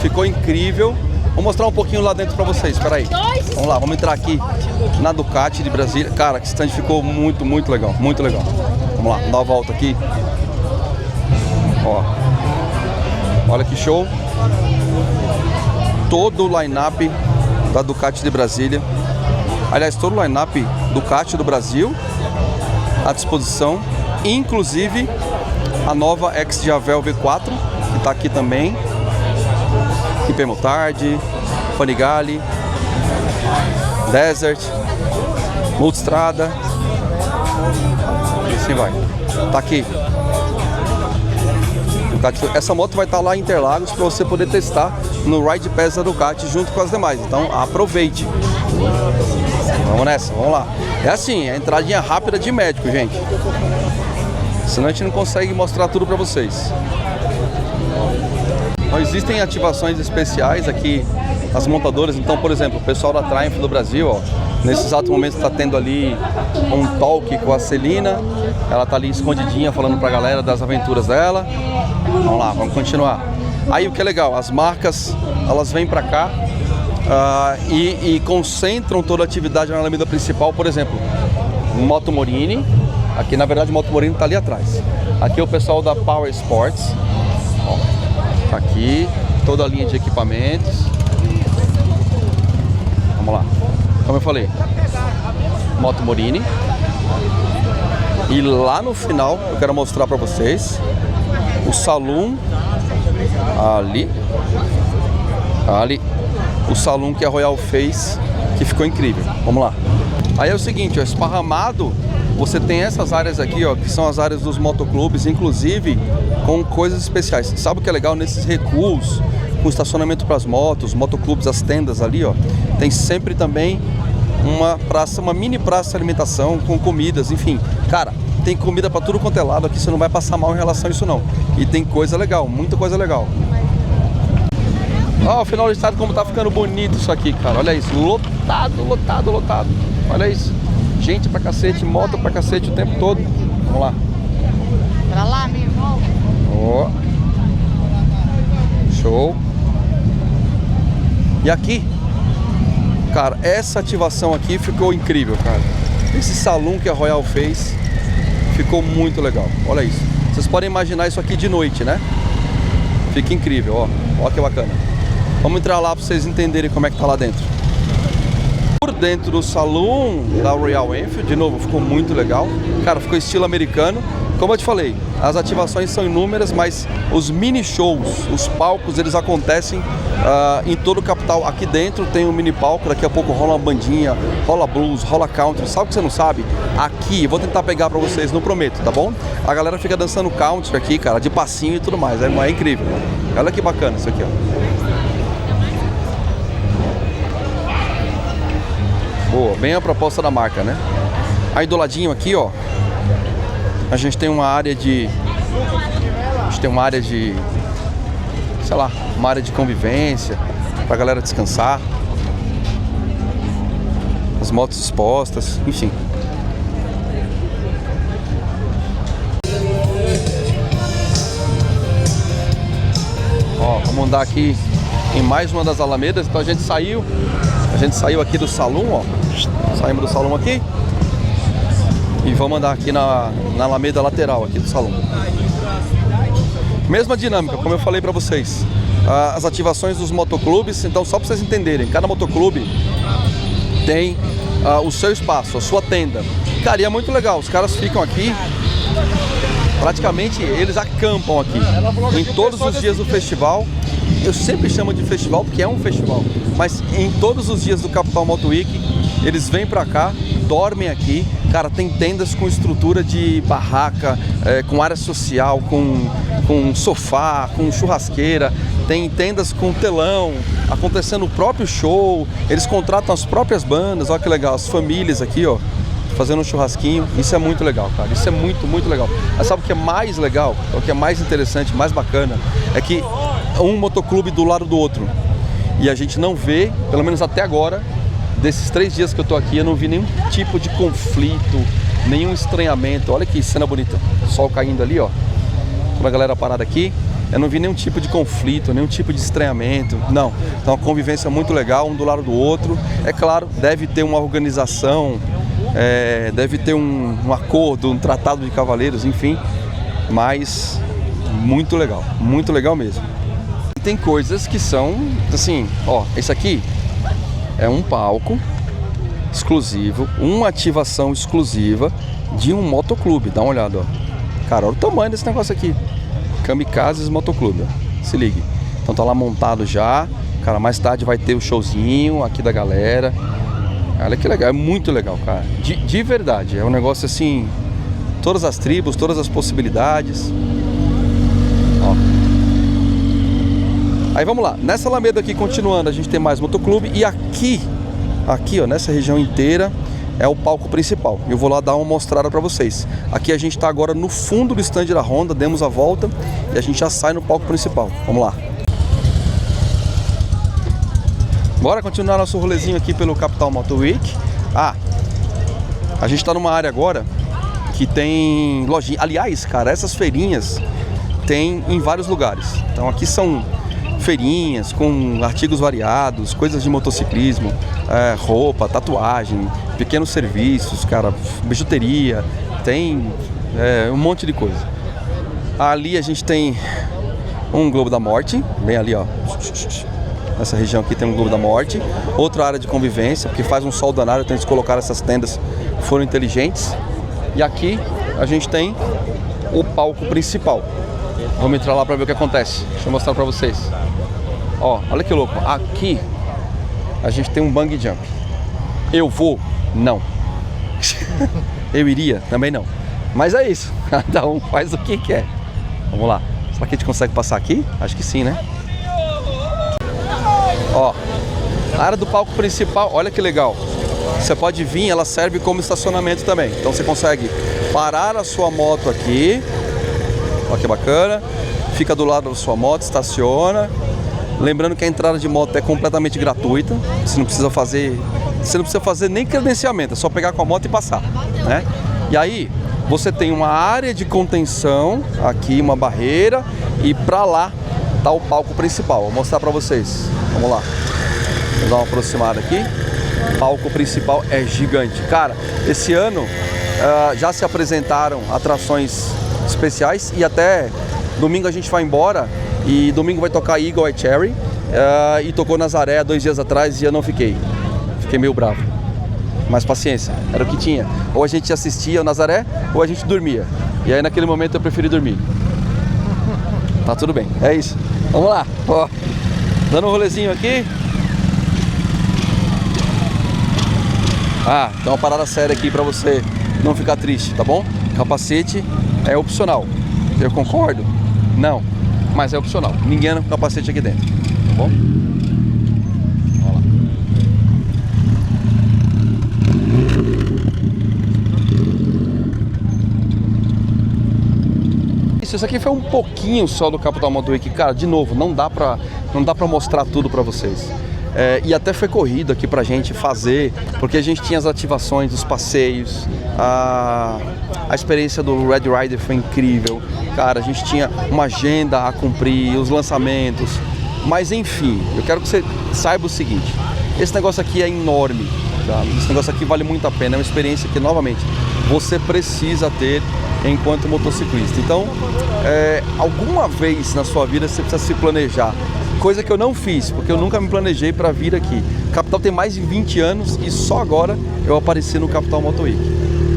Ficou incrível. Vou mostrar um pouquinho lá dentro pra vocês, peraí. Vamos lá, vamos entrar aqui na Ducati de Brasília. Cara, que stand ficou muito, muito legal, muito legal. Vamos lá, dar uma volta aqui. Ó, olha que show. Todo o line-up da Ducati de Brasília. Aliás, todo o line-up Ducati do Brasil à disposição. Inclusive a nova X-Javel V4, que está aqui também. IP Motard, Panigale, Desert, Multistrada, e assim vai. Tá aqui. Essa moto vai estar lá em Interlagos para você poder testar no Ride Pass da Ducati junto com as demais. Então aproveite. Vamos nessa, vamos lá. É assim, a entradinha rápida de médico, gente. Senão a gente não consegue mostrar tudo para vocês. Então, existem ativações especiais aqui nas montadoras. Então, por exemplo, o pessoal da Triumph do Brasil, ó, nesse exato momento está tendo ali um talk com a Celina. Ela tá ali escondidinha falando pra galera das aventuras dela. Vamos lá, vamos continuar. Aí o que é legal, as marcas, elas vêm pra cá e concentram toda a atividade na Alameda Principal. Por exemplo, Moto Morini. Aqui, na verdade, o Moto Morini tá ali atrás. Aqui é o pessoal da Power Sports. Ó, tá aqui toda a linha de equipamentos. Vamos lá. Como eu falei, Moto Morini. E lá no final eu quero mostrar para vocês o salão ali. O salão que a Royal fez, que ficou incrível. Vamos lá. Aí é o seguinte, ó, esparramado, você tem essas áreas aqui, ó, que são as áreas dos motoclubes, inclusive com coisas especiais. Sabe o que é legal nesses recuos, com estacionamento para as motos, motoclubes, as tendas ali, ó, tem sempre também uma praça, uma mini praça de alimentação com comidas, enfim. Cara, tem comida para tudo quanto é lado aqui, você não vai passar mal em relação a isso não. E tem coisa legal, muita coisa legal. Ó, o final do estado como tá ficando bonito isso aqui, cara. Olha isso, lotado, lotado, lotado. Olha isso. Gente pra cacete, moto pra cacete o tempo todo. Vamos lá. Pra lá, meu irmão. Ó. Show. E aqui, cara, essa ativação aqui ficou incrível, cara. Esse salão que a Royal fez ficou muito legal. Olha isso. Vocês podem imaginar isso aqui de noite, né? Fica incrível, ó. Ó que bacana. Vamos entrar lá para vocês entenderem como é que tá lá dentro. Por dentro do salão da Royal Enfield, de novo, ficou muito legal. Cara, ficou estilo americano. Como eu te falei, as ativações são inúmeras, mas os mini shows, os palcos, eles acontecem em todo o capital. Aqui dentro tem um mini palco, daqui a pouco rola uma bandinha, rola blues, rola country. Sabe o que você não sabe? Aqui, vou tentar pegar pra vocês, não prometo, tá bom? A galera fica dançando country aqui, cara, de passinho e tudo mais, é incrível. Olha que bacana isso aqui, ó. Boa, bem a proposta da marca, né? Aí do ladinho aqui, ó, a gente tem uma área de... sei lá, uma área de convivência pra galera descansar. As motos expostas, enfim. Ó, vamos andar aqui em mais uma das alamedas. Então a gente saiu aqui do salão, ó. Saímos do salão aqui. e vamos andar aqui na alameda lateral aqui do salão. Mesma dinâmica, como eu falei para vocês. As ativações dos motoclubes, então só para vocês entenderem, cada motoclube tem o seu espaço, a sua tenda. Cara, e é muito legal, os caras ficam aqui, praticamente eles acampam aqui, em todos os dias do festival. Eu sempre chamo de festival porque é um festival, mas em todos os dias do Capital Moto Week, eles vêm pra cá, dormem aqui. Cara, tem tendas com estrutura de barraca, com área social, com sofá, com churrasqueira. Tem tendas com telão, acontecendo o próprio show. Eles contratam as próprias bandas, olha que legal, as famílias aqui, ó, fazendo um churrasquinho. Isso é muito legal, cara, isso é muito, muito legal. Mas sabe o que é mais legal, o que é mais interessante, mais bacana, é que um motoclube do lado do outro. E a gente não vê, pelo menos até agora, desses 3 dias que eu tô aqui, eu não vi nenhum tipo de conflito, nenhum estranhamento. Olha que cena bonita, o sol caindo ali, ó, com a galera parada aqui. Eu não vi nenhum tipo de conflito, nenhum tipo de estranhamento, não. Então, uma convivência muito legal, um do lado do outro. É claro, deve ter uma organização, deve ter um acordo, um tratado de cavaleiros, enfim. Mas muito legal mesmo. Tem coisas que são, assim, ó, esse aqui é um palco exclusivo, uma ativação exclusiva de um motoclube. Dá uma olhada, ó. Cara, olha o tamanho desse negócio aqui. Kamikazes Motoclube, ó. Se ligue. Então tá lá montado já. Cara, mais tarde vai ter o showzinho aqui da galera. Olha que legal, é muito legal, cara. De verdade, é um negócio assim, todas as tribos, todas as possibilidades. Ó. Aí vamos lá, nessa alameda aqui continuando, a gente tem mais motoclube. E aqui, ó, nessa região inteira é o palco principal. Eu vou lá dar uma mostrada pra vocês. Aqui a gente tá agora no fundo do stand da Honda, demos a volta e a gente já sai no palco principal. Vamos lá. Bora continuar nosso rolezinho aqui pelo Capital Moto Week. A gente tá numa área agora que tem lojinha. Aliás, cara, essas feirinhas tem em vários lugares. Então aqui são feirinhas com artigos variados, coisas de motociclismo, roupa, tatuagem, pequenos serviços, cara, bijuteria, tem um monte de coisa. Ali a gente tem um Globo da Morte, bem ali, ó. Nessa região aqui tem um Globo da Morte. Outra área de convivência, porque faz um sol danado, então eles colocaram essas tendas, foram inteligentes. E aqui a gente tem o palco principal. Vamos entrar lá para ver o que acontece. Deixa eu mostrar para vocês. Ó, olha que louco. Aqui a gente tem um bungee jump. Eu vou? Não. Eu iria? Também não. Mas é isso. Cada um faz o que quer. Vamos lá. Será que a gente consegue passar aqui? Acho que sim, né? Ó, a área do palco principal, olha que legal. Você pode vir, ela serve como estacionamento também. Então você consegue parar a sua moto aqui. Olha que bacana. Fica do lado da sua moto, estaciona. Lembrando que a entrada de moto é completamente gratuita. Você não precisa fazer nem credenciamento, é só pegar com a moto e passar, né? E aí você tem uma área de contenção aqui, uma barreira, e pra lá tá o palco principal. Vou mostrar pra vocês. Vamos lá. Vou dar uma aproximada aqui. O palco principal é gigante. Cara, esse ano já se apresentaram atrações especiais e até domingo a gente vai embora e domingo vai tocar Eagle Eye Cherry e tocou Nazaré 2 dias atrás e eu não fiquei meio bravo, mas paciência, era o que tinha, ou a gente assistia o Nazaré ou a gente dormia, e aí naquele momento eu preferi dormir. Tá tudo bem, é isso, vamos lá. Ó, dando um rolezinho aqui. Tem uma parada séria aqui pra você não ficar triste, tá bom? Capacete é opcional. Eu concordo? Não, mas é opcional. Ninguém anda com capacete aqui dentro, tá bom? Olha lá. Isso aqui foi um pouquinho só do Capital Moto Week. Cara, de novo, não dá pra mostrar tudo pra vocês. E até foi corrido aqui pra gente fazer, porque a gente tinha as ativações, os passeios, a experiência do Red Rider foi incrível. Cara, a gente tinha uma agenda a cumprir, os lançamentos. Mas enfim, eu quero que você saiba o seguinte: esse negócio aqui é enorme. Tá? Esse negócio aqui vale muito a pena, é uma experiência que, novamente, você precisa ter enquanto motociclista. Então, alguma vez na sua vida você precisa se planejar, coisa que eu não fiz, porque eu nunca me planejei para vir aqui. O Capital tem mais de 20 anos e só agora eu apareci no Capital Moto Week.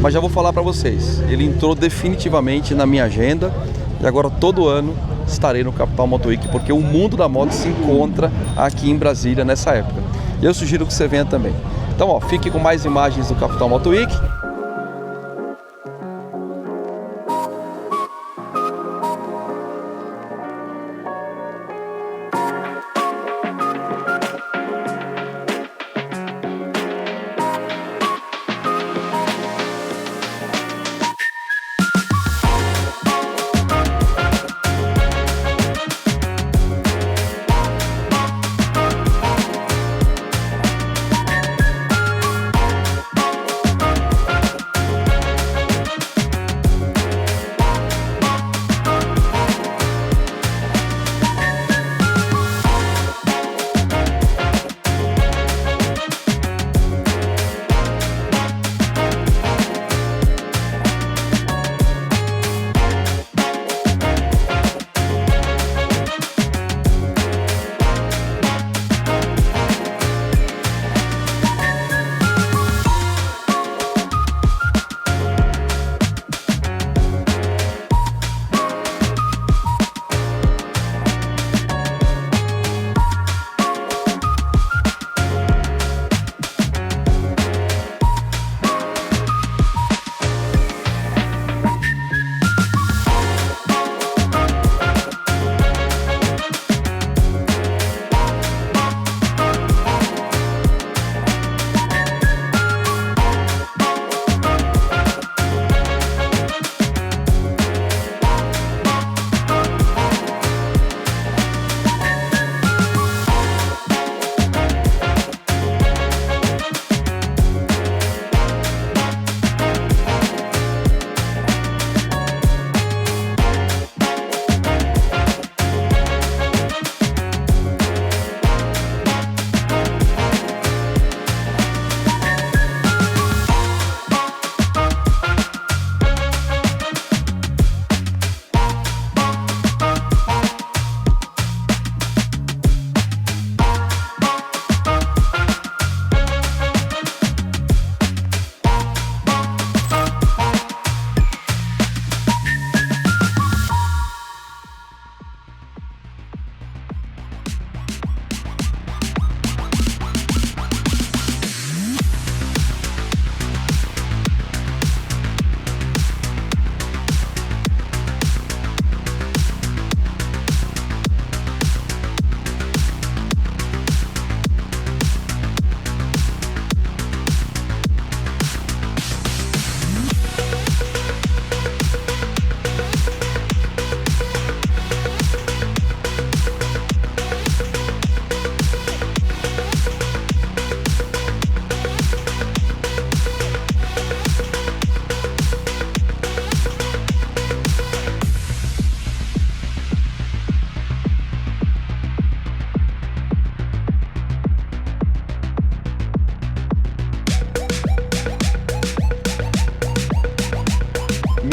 Mas já vou falar para vocês, ele entrou definitivamente na minha agenda e agora todo ano estarei no Capital Moto Week, porque o mundo da moto se encontra aqui em Brasília nessa época. E eu sugiro que você venha também. Então, ó, fique com mais imagens do Capital Moto Week.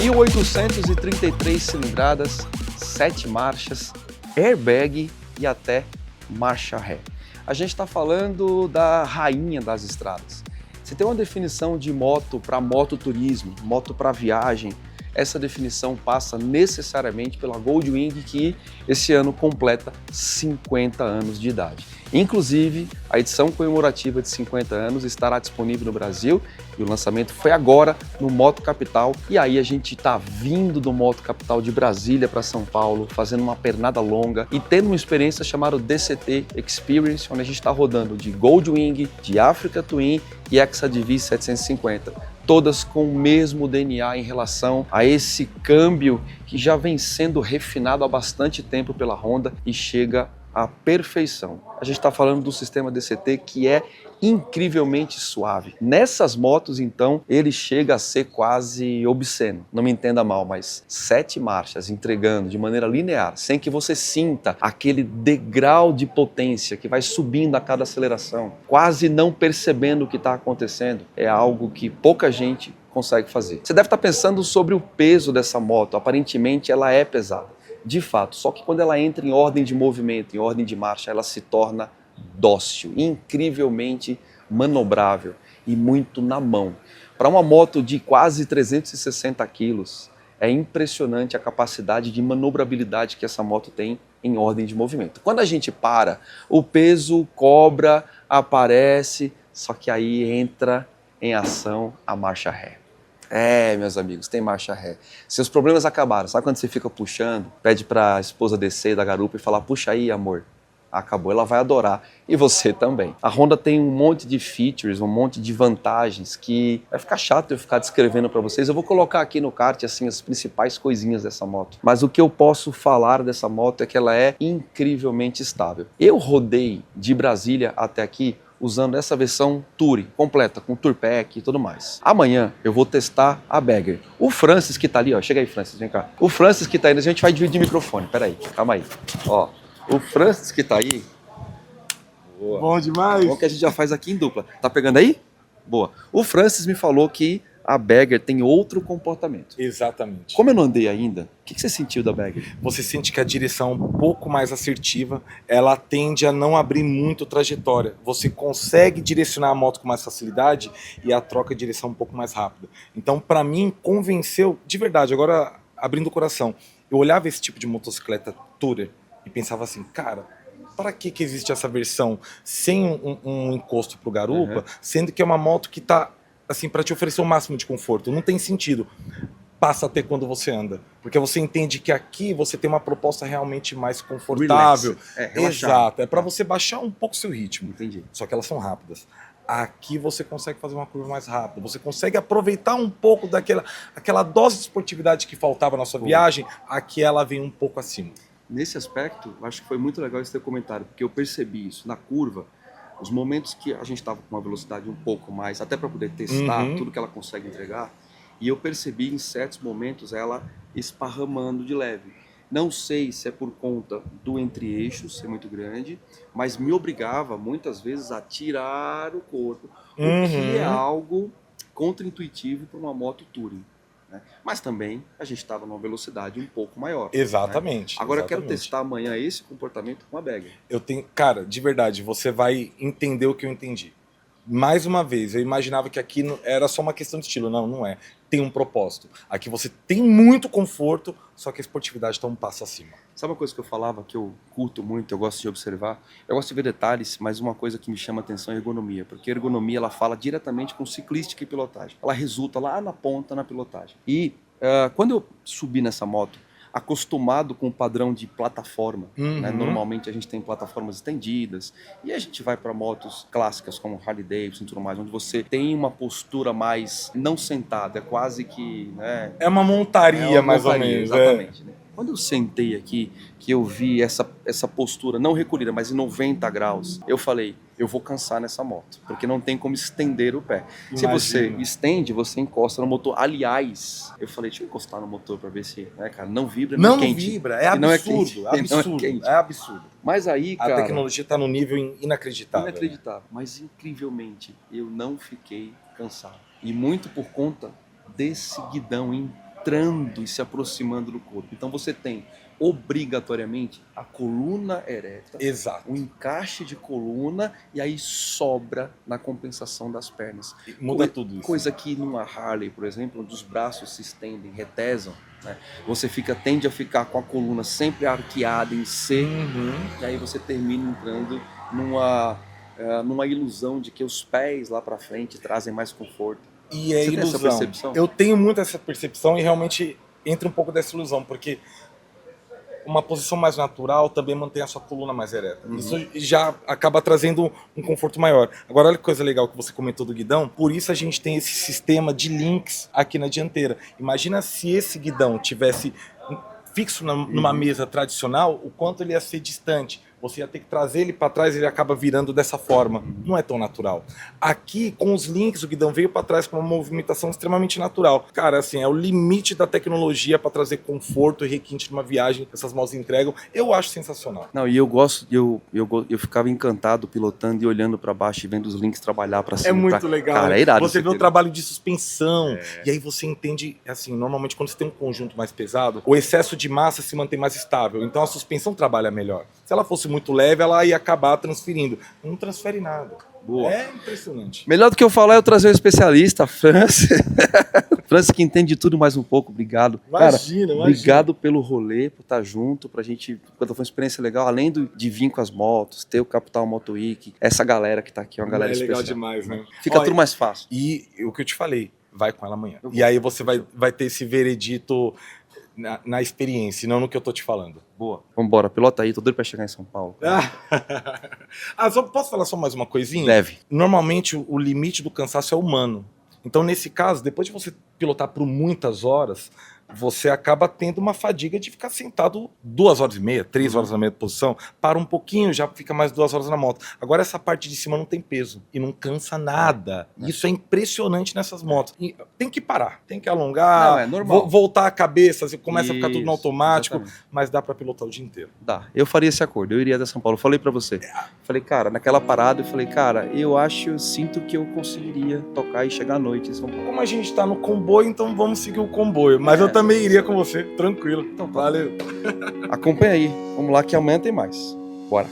...1.833 cilindradas, 7 marchas, airbag e até marcha ré. A gente está falando da rainha das estradas. Se tem uma definição de moto para mototurismo, moto para viagem, essa definição passa necessariamente pela Goldwing, que esse ano completa 50 anos de idade. Inclusive, a edição comemorativa de 50 anos estará disponível no Brasil e o lançamento foi agora no Moto Capital. E aí a gente está vindo do Moto Capital de Brasília para São Paulo, fazendo uma pernada longa e tendo uma experiência chamada DCT Experience, onde a gente está rodando de Goldwing, de Africa Twin e XADV 750. Todas com o mesmo DNA em relação a esse câmbio que já vem sendo refinado há bastante tempo pela Honda e chega à perfeição. A gente está falando do sistema DCT que é incrivelmente suave. Nessas motos, então, ele chega a ser quase obsceno. Não me entenda mal, mas 7 marchas entregando de maneira linear, sem que você sinta aquele degrau de potência que vai subindo a cada aceleração, quase não percebendo o que está acontecendo, é algo que pouca gente consegue fazer. Você deve estar pensando sobre o peso dessa moto. Aparentemente, ela é pesada. De fato, só que quando ela entra em ordem de movimento, em ordem de marcha, ela se torna dócil, incrivelmente manobrável e muito na mão. Para uma moto de quase 360 quilos, é impressionante a capacidade de manobrabilidade que essa moto tem em ordem de movimento. Quando a gente para, o peso cobra, aparece, só que aí entra em ação a marcha ré. Meus amigos, tem marcha ré. Seus problemas acabaram. Sabe quando você fica puxando, pede para a esposa descer da garupa e falar, puxa aí, amor. Acabou, ela vai adorar. E você também. A Honda tem um monte de features, um monte de vantagens que vai ficar chato eu ficar descrevendo para vocês. Eu vou colocar aqui no kart assim, as principais coisinhas dessa moto. Mas o que eu posso falar dessa moto é que ela é incrivelmente estável. Eu rodei de Brasília até aqui usando essa versão Touring, completa, com Tour Pack e tudo mais. Amanhã eu vou testar a Bagger. O Francis que tá ali, ó, chega aí Francis, vem cá. O Francis que tá aí, a gente vai dividir o microfone, peraí, calma aí. Ó, o Francis que tá aí... Boa. Bom demais. Bom que a gente já faz aqui em dupla. Tá pegando aí? Boa. O Francis me falou que a Bagger tem outro comportamento. Exatamente. Como eu não andei ainda, o que você sentiu da Bagger? Você sente que a direção é um pouco mais assertiva, ela tende a não abrir muito trajetória. Você consegue direcionar a moto com mais facilidade e a troca de direção um pouco mais rápida. Então, para mim, convenceu, de verdade, agora abrindo o coração, eu olhava esse tipo de motocicleta Tourer e pensava assim, cara, para que existe essa versão sem um encosto pro garupa, sendo que é uma moto que está assim, para te oferecer o máximo de conforto. Não tem sentido. Passa a ter quando você anda. Porque você entende que aqui você tem uma proposta realmente mais confortável. Exato. É para você baixar um pouco o seu ritmo. Entendi. Só que elas são rápidas. Aqui você consegue fazer uma curva mais rápida. Você consegue aproveitar um pouco aquela dose de esportividade que faltava na sua viagem. Aqui ela vem um pouco acima. Nesse aspecto, eu acho que foi muito legal esse teu comentário, porque eu percebi isso na curva. Os momentos que a gente estava com uma velocidade um pouco mais, até para poder testar tudo que ela consegue entregar, e eu percebi em certos momentos ela esparramando de leve. Não sei se é por conta do entre-eixo ser muito grande, mas me obrigava muitas vezes a tirar o corpo, o que é algo contraintuitivo para uma moto Touring. Né? Mas também a gente estava numa velocidade um pouco maior. Exatamente. Né? Agora eu quero exatamente. testar amanhã esse comportamento com a Bagger. Eu tenho, cara, de verdade, você vai entender o que eu entendi. Mais uma vez, eu imaginava que aqui era só uma questão de estilo. Não, não é. Tem um propósito. Aqui você tem muito conforto, só que a esportividade está um passo acima. Sabe uma coisa que eu falava, que eu curto muito, eu gosto de observar? Eu gosto de ver detalhes, mas uma coisa que me chama a atenção é a ergonomia. Porque a ergonomia, ela fala diretamente com ciclística e pilotagem. Ela resulta lá na ponta, na pilotagem. E quando eu subi nessa moto, acostumado com o padrão de plataforma, né? Normalmente a gente tem plataformas estendidas e a gente vai para motos clássicas como Harley Davidson e tudo mais, onde você tem uma postura mais não sentada, é quase que... Né? É uma montaria, mais ou menos. Exatamente. Né? Quando eu sentei aqui, que eu vi essa postura não recolhida, mas em 90 graus, eu falei, eu vou cansar nessa moto, porque não tem como estender o pé. Imagina. Se você estende, você encosta no motor. Aliás, eu falei, deixa eu encostar no motor para ver se, né, cara, não vibra, não é quente. Vibra, é absurdo, é absurdo. Mas aí, cara... A tecnologia está num nível inacreditável. Inacreditável, mas incrivelmente, eu não fiquei cansado. E muito por conta desse guidão entrando e se aproximando do corpo. Então você tem obrigatoriamente a coluna ereta, exato, o encaixe de coluna e aí sobra na compensação das pernas. Muda tudo isso. Coisa que numa Harley, por exemplo, onde os braços se estendem, retesam, né? Você tende a ficar com a coluna sempre arqueada em C, e aí você termina entrando numa ilusão de que os pés lá para frente trazem mais conforto. E é Você ilusão. tem essa percepção? Eu tenho muito essa percepção e realmente entra um pouco dessa ilusão, porque uma posição mais natural também mantém a sua coluna mais ereta. Isso já acaba trazendo um conforto maior. Agora, olha que coisa legal que você comentou do guidão. Por isso a gente tem esse sistema de links aqui na dianteira. Imagina se esse guidão tivesse fixo numa mesa tradicional, o quanto ele ia ser distante. você ia ter que trazer ele para trás, ele acaba virando dessa forma. Não é tão natural. Aqui, com os links, o guidão veio para trás com uma movimentação extremamente natural. Cara, assim, é o limite da tecnologia para trazer conforto e requinte numa viagem que essas motos entregam. Eu acho sensacional. Não, e eu gosto, eu ficava encantado pilotando e olhando para baixo e vendo os links trabalhar para cima. É muito legal. Cara, é irado. Você vê o trabalho de suspensão. E aí você entende, assim, normalmente quando você tem um conjunto mais pesado, o excesso de massa se mantém mais estável. Então a suspensão trabalha melhor. Se ela fosse muito leve, ela ia acabar transferindo. Não transfere nada. Boa. É impressionante. Melhor do que eu falar é eu trazer um especialista, a França. França que entende tudo mais um pouco, obrigado. Imagina. Obrigado pelo rolê, por estar junto, pra gente, quando foi uma experiência legal, além de vir com as motos, ter o Capital Moto Week, essa galera que tá aqui, é uma galera especial. É legal demais, né? Fica tudo mais fácil. E o que eu te falei, vai com ela amanhã. E aí você vai ter esse veredito na experiência, não no que eu tô te falando. Boa. Vambora, pilota aí, tô doido pra chegar em São Paulo. Só posso falar só mais uma coisinha? Deve. Normalmente o limite do cansaço é humano. Então, nesse caso, depois de você pilotar por muitas horas, você acaba tendo uma fadiga de ficar sentado 2h30, 3 horas na mesma posição, para um pouquinho, já fica mais 2 horas na moto. Agora essa parte de cima não tem peso e não cansa nada. Isso é impressionante nessas motos. E tem que parar, tem que alongar, Não, é normal. voltar a cabeça, você começa a ficar tudo no automático, exatamente. mas dá para pilotar o dia inteiro. Dá, eu faria esse acordo, eu iria até São Paulo. Eu falei pra você, falei, cara, naquela parada, eu falei, cara, eu sinto que eu conseguiria tocar e chegar à noite em São Paulo. Como a gente tá no comboio, então vamos seguir o comboio. Mas eu também iria com você, tranquilo. Então, valeu. Acompanha aí, vamos lá que amanhã tem mais. Bora.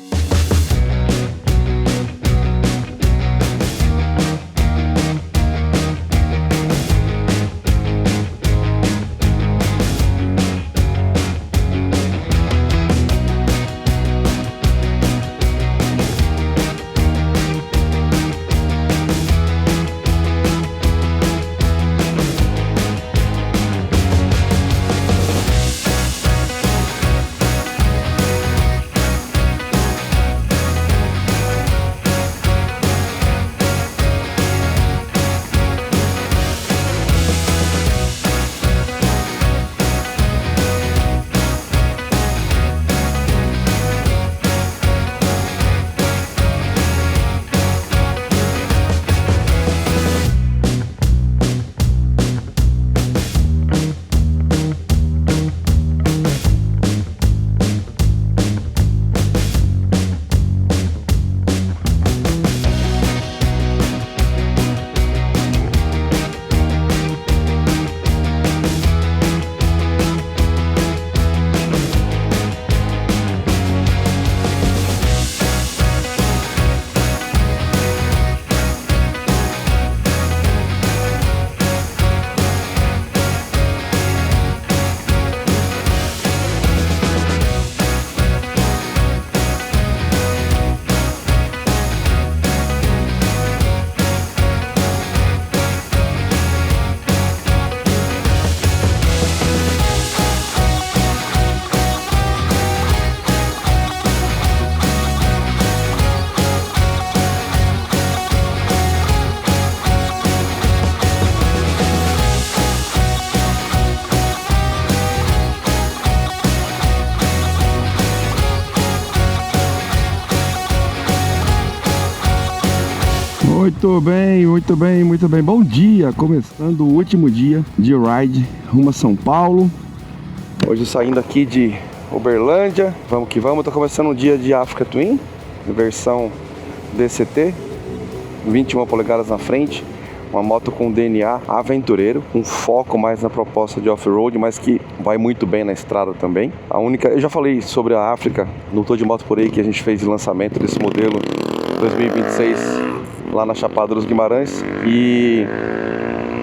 Muito bem, muito bem, muito bem. Bom dia, começando o último dia de ride rumo a São Paulo. Hoje saindo aqui de Uberlândia, vamos que vamos. Tô começando um dia de Africa Twin, versão DCT, 21 polegadas na frente. Uma moto com DNA aventureiro, com foco mais na proposta de off-road, mas que vai muito bem na estrada também. Eu já falei sobre a África no Tour de Moto por aí, que a gente fez de lançamento desse modelo 2026 lá na Chapada dos Guimarães, e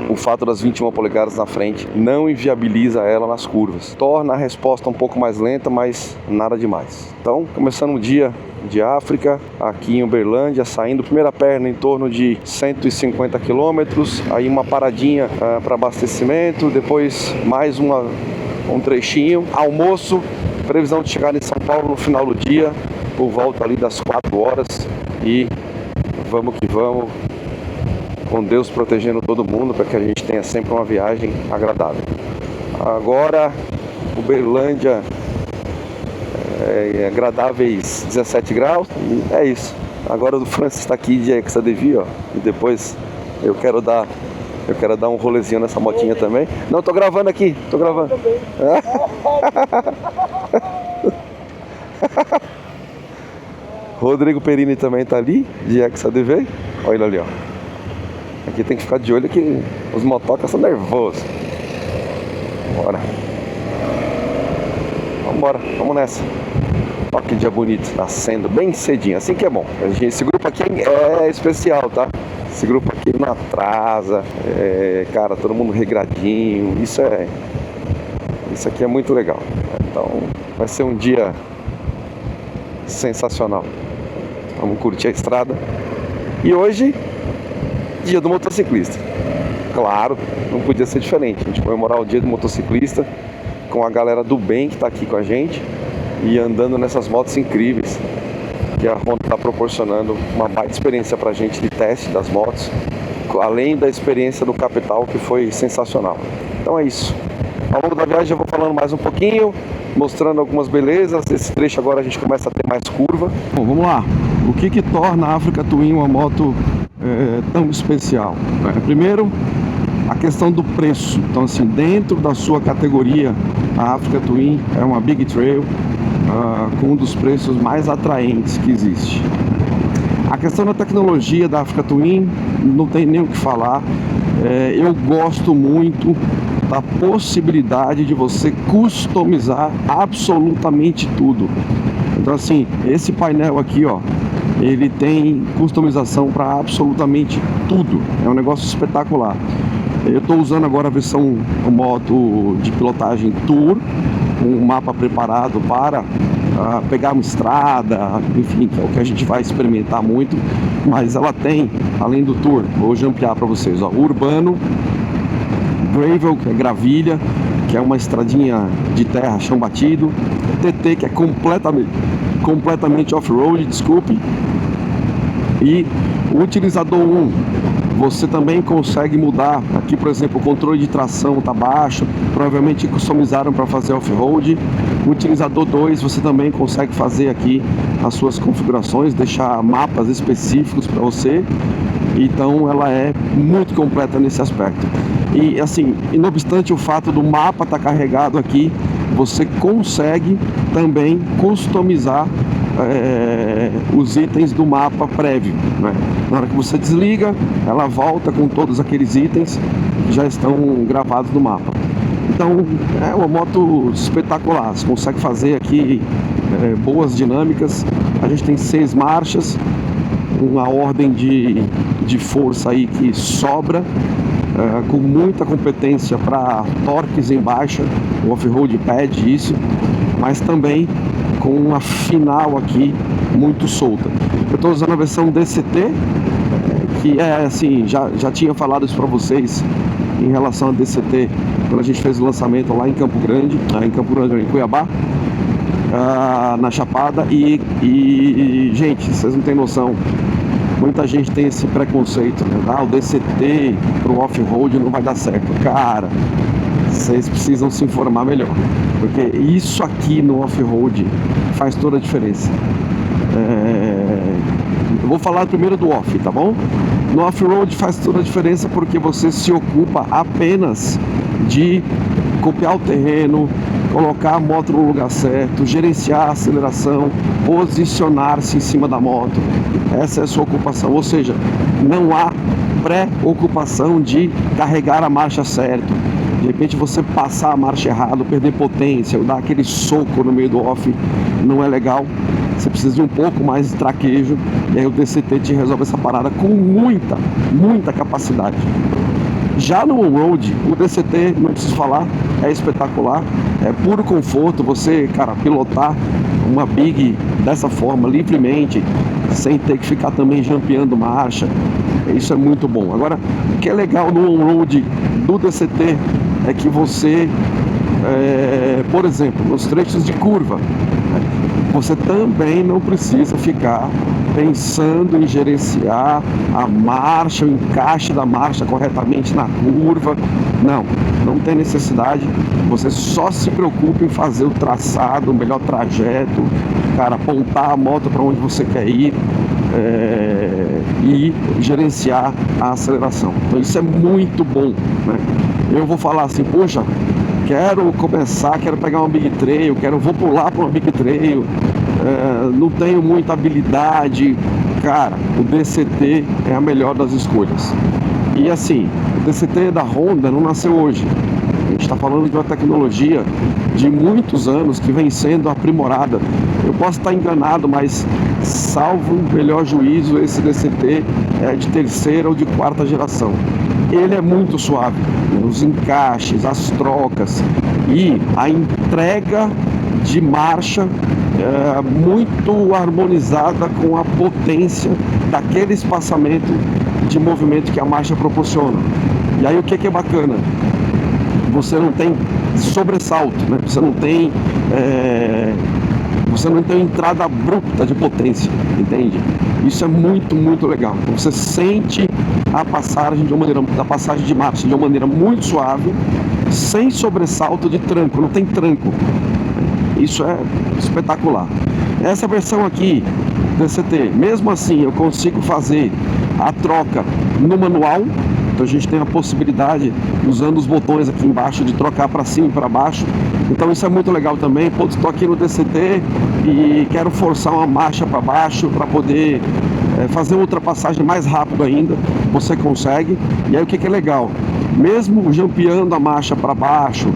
o fato das 21 polegadas na frente não inviabiliza ela nas curvas. Torna a resposta um pouco mais lenta, mas nada demais. Então, começando um dia de África, aqui em Uberlândia, saindo primeira perna em torno de 150 quilômetros, aí uma paradinha para abastecimento, depois mais um trechinho, almoço, previsão de chegar em São Paulo no final do dia, por volta ali das 4 horas, e vamos que vamos, com Deus protegendo todo mundo, para que a gente tenha sempre uma viagem agradável. Agora, Uberlândia agradáveis 17 graus, e é isso. Agora o Francis está aqui de Exadevi, ó, e depois eu quero dar um rolezinho nessa motinha também. Não, tô gravando aqui, tô gravando. Rodrigo Perini também tá ali, de Exadevi. Olha ele ali, ó. Aqui tem que ficar de olho que os motocas são nervosos. Bora. Vambora, vamos nessa. Olha que dia bonito, nascendo bem cedinho, assim que é bom. Esse grupo aqui é especial, tá? Esse grupo aqui não atrasa, cara, todo mundo regradinho, isso aqui é muito legal. Então vai ser um dia sensacional. Vamos curtir a estrada. E hoje, dia do motociclista. Claro, não podia ser diferente. A gente comemorar o dia do motociclista com a galera do bem que está aqui com a gente e andando nessas motos incríveis que a Honda está proporcionando, uma baita experiência para a gente de teste das motos, além da experiência do capital, que foi sensacional. Então é isso. Ao longo da viagem eu vou falando mais um pouquinho, mostrando algumas belezas. Esse trecho agora a gente começa a ter mais curva. Bom, vamos lá. O que torna a Africa Twin uma moto tão especial? Primeiro, a questão do preço. Então, assim, dentro da sua categoria, a Africa Twin é uma Big Trail com um dos preços mais atraentes que existe. A questão da tecnologia da Africa Twin, não tem nem o que falar. Eu gosto muito da possibilidade de você customizar absolutamente tudo. Então, assim, esse painel aqui, ó, ele tem customização para absolutamente tudo. É um negócio espetacular. Eu estou usando agora a versão moto de pilotagem Tour, com um mapa preparado para pegar uma estrada, enfim, que é o que a gente vai experimentar muito. Mas ela tem, além do Tour, vou ampliar para vocês, ó, urbano, gravel, que é gravilha, que é uma estradinha de terra, chão batido, TT, que é completamente off-road, desculpe, e o utilizador 1. Você também consegue mudar. Aqui, por exemplo, o controle de tração está baixo, provavelmente customizaram para fazer off-road. O utilizador 2, você também consegue fazer aqui as suas configurações, deixar mapas específicos para você. Então ela é muito completa nesse aspecto. E assim, não obstante o fato do mapa estar carregado aqui, você consegue também customizar os itens do mapa prévio, né? Na hora que você desliga, ela volta com todos aqueles itens que já estão gravados no mapa. Então é uma moto espetacular. Você consegue fazer aqui boas dinâmicas. A gente tem 6 marchas, uma ordem de força aí que sobra, com muita competência para torques em baixa, o off-road pede isso, mas também com uma final aqui muito solta. Eu estou usando a versão DCT, que é assim, já tinha falado isso para vocês em relação a DCT quando a gente fez o lançamento lá em Campo Grande, em Cuiabá, na Chapada, e gente, vocês não têm noção, muita gente tem esse preconceito, né? O DCT pro off-road não vai dar certo. Cara, vocês precisam se informar melhor, porque isso aqui no off-road faz toda a diferença. Eu vou falar primeiro do off, tá bom? No off-road faz toda a diferença porque você se ocupa apenas de copiar o terreno, colocar a moto no lugar certo, gerenciar a aceleração, posicionar-se em cima da moto. Essa é a sua ocupação, ou seja, não há preocupação de carregar a marcha certa. De repente você passar a marcha errada, perder potência, ou dar aquele soco no meio do off, não é legal. Você precisa de um pouco mais de traquejo, e aí o DCT te resolve essa parada com muita capacidade. Já no on-road, o DCT, não preciso falar, é espetacular, é puro conforto. Você, cara, pilotar uma Big dessa forma, livremente, sem ter que ficar também jampeando marcha, isso é muito bom. Agora, o que é legal no on-road do DCT é que você, por exemplo, nos trechos de curva, você também não precisa ficar pensando em gerenciar a marcha, o encaixe da marcha corretamente na curva. Não tem necessidade. Você só se preocupe em fazer o traçado, o melhor trajeto, cara, apontar a moto para onde você quer ir e gerenciar a aceleração. Então isso é muito bom, né? Eu vou falar assim, poxa, quero pegar uma Big Trail, vou pular para uma Big Trail, não tenho muita habilidade. Cara, o DCT é a melhor das escolhas. E assim, o DCT da Honda não nasceu hoje. A gente está falando de uma tecnologia de muitos anos que vem sendo aprimorada. Eu posso estar enganado, mas salvo o melhor juízo, esse DCT é de terceira ou de quarta geração. Ele é muito suave, os encaixes, as trocas e a entrega de marcha muito harmonizada com a potência daquele espaçamento de movimento que a marcha proporciona. E aí o que é bacana? Você não tem sobressalto, né? Você não tem entrada abrupta de potência, entende? Isso é muito, muito legal. Você sente a passagem da passagem de marcha de uma maneira muito suave, sem sobressalto de tranco, não tem tranco. Isso é espetacular. Essa versão aqui, DCT, mesmo assim eu consigo fazer a troca no manual. Então a gente tem a possibilidade, usando os botões aqui embaixo, de trocar para cima e para baixo. Então isso é muito legal também. Pô, estou aqui no DCT e quero forçar uma marcha para baixo para poder fazer uma ultrapassagem mais rápido ainda. Você consegue. E aí o que é legal? Mesmo jampeando a marcha para baixo,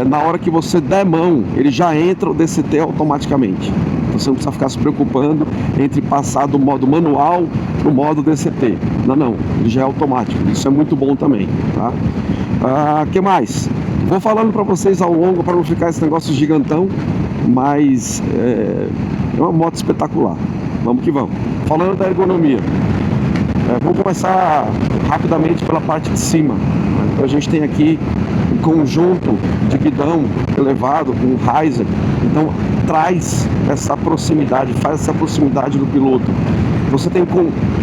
na hora que você der mão, ele já entra o DCT automaticamente. Então você não precisa ficar se preocupando entre passar do modo manual para o modo DCT. Não, ele já é automático. Isso é muito bom também, tá? Que mais? Vou falando para vocês ao longo para não ficar esse negócio gigantão, mas é uma moto espetacular. Vamos que vamos. Falando da ergonomia, vamos começar rapidamente pela parte de cima. Então a gente tem aqui um conjunto de guidão elevado com um riser, então traz essa proximidade, faz essa proximidade do piloto. Você tem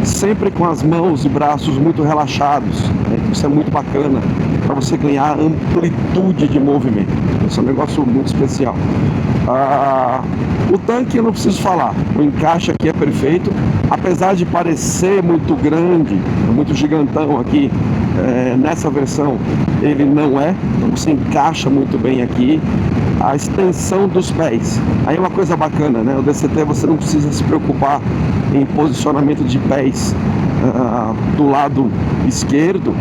sempre com as mãos e braços muito relaxados, né? Isso é muito bacana para você ganhar amplitude de movimento. Isso é um negócio muito especial. O tanque eu não preciso falar, o encaixe aqui é perfeito, apesar de parecer muito grande, muito gigantão aqui, nessa versão ele não é, então você encaixa muito bem aqui. A extensão dos pés, aí é uma coisa bacana, né? O DCT você não precisa se preocupar em posicionamento de pés do lado esquerdo,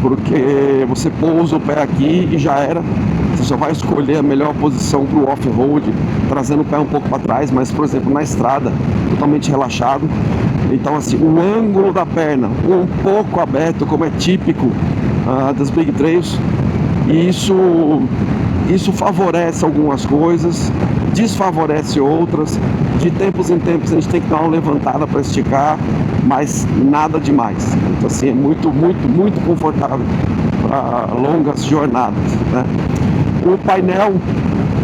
porque você pousa o pé aqui e já era. Você só vai escolher a melhor posição para o off-road, trazendo o pé um pouco para trás, mas, por exemplo, na estrada, totalmente relaxado. Então, assim, o ângulo da perna um pouco aberto, como é típico das Big Trails, e isso favorece algumas coisas, desfavorece outras. De tempos em tempos a gente tem que dar uma levantada para esticar, mas nada demais. Então, assim, é muito, muito, muito confortável para longas jornadas, né? O painel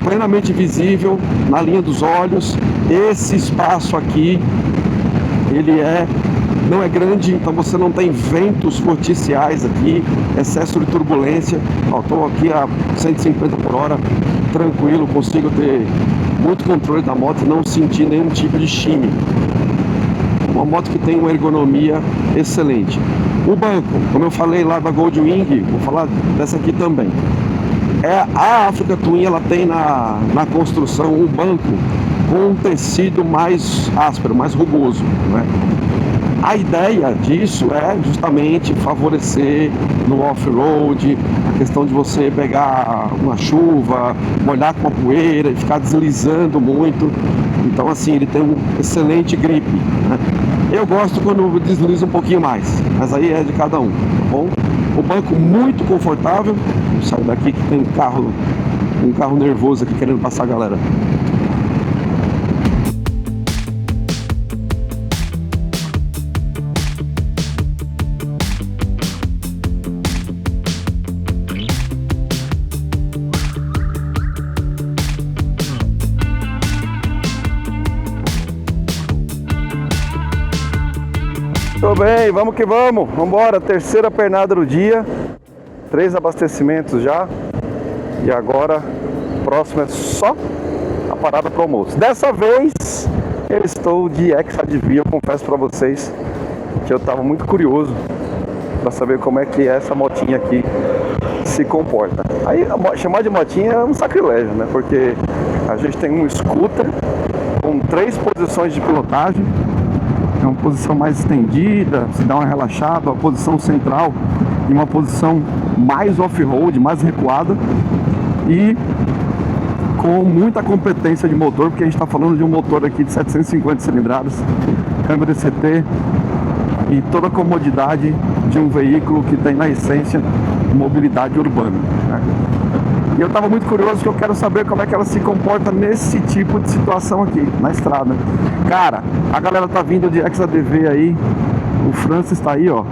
plenamente visível na linha dos olhos. Esse espaço aqui, ele não é grande, então você não tem ventos forticiais aqui, excesso de turbulência. Estou aqui a 150 por hora, tranquilo, consigo ter muito controle da moto e não sentir nenhum tipo de shimmy. Uma moto que tem uma ergonomia excelente. O banco, como eu falei lá da Goldwing, vou falar dessa aqui também. A Africa Twin, ela tem na construção um banco com um tecido mais áspero, mais rugoso, né? A ideia disso é justamente favorecer no off-road, a questão de você pegar uma chuva, molhar com a poeira e ficar deslizando muito. Então, assim, ele tem um excelente grip, né? Eu gosto quando desliza um pouquinho mais, mas aí é de cada um, tá bom? O banco muito confortável. Vamos sair daqui que tem um carro nervoso aqui querendo passar a galera. bem, vamos que vamos. Vamos embora, terceira pernada do dia. 3 abastecimentos já. E agora, próximo é só a parada para o almoço. Dessa vez, eu estou de Exadivia. Eu confesso para vocês que eu estava muito curioso para saber como é que essa motinha aqui se comporta. Aí, chamar de motinha é um sacrilégio, né? Porque a gente tem um scooter com 3 posições de pilotagem. É uma posição mais estendida, se dá uma relaxada, uma posição central e uma posição mais off-road, mais recuada e com muita competência de motor, porque a gente está falando de um motor aqui de 750 cilindradas, câmbio DCT e toda a comodidade de um veículo que tem na essência mobilidade urbana, né? E eu estava muito curioso porque eu quero saber como é que ela se comporta nesse tipo de situação aqui, na estrada. Cara, a galera tá vindo de Exadv aí, o Francis está aí, ó.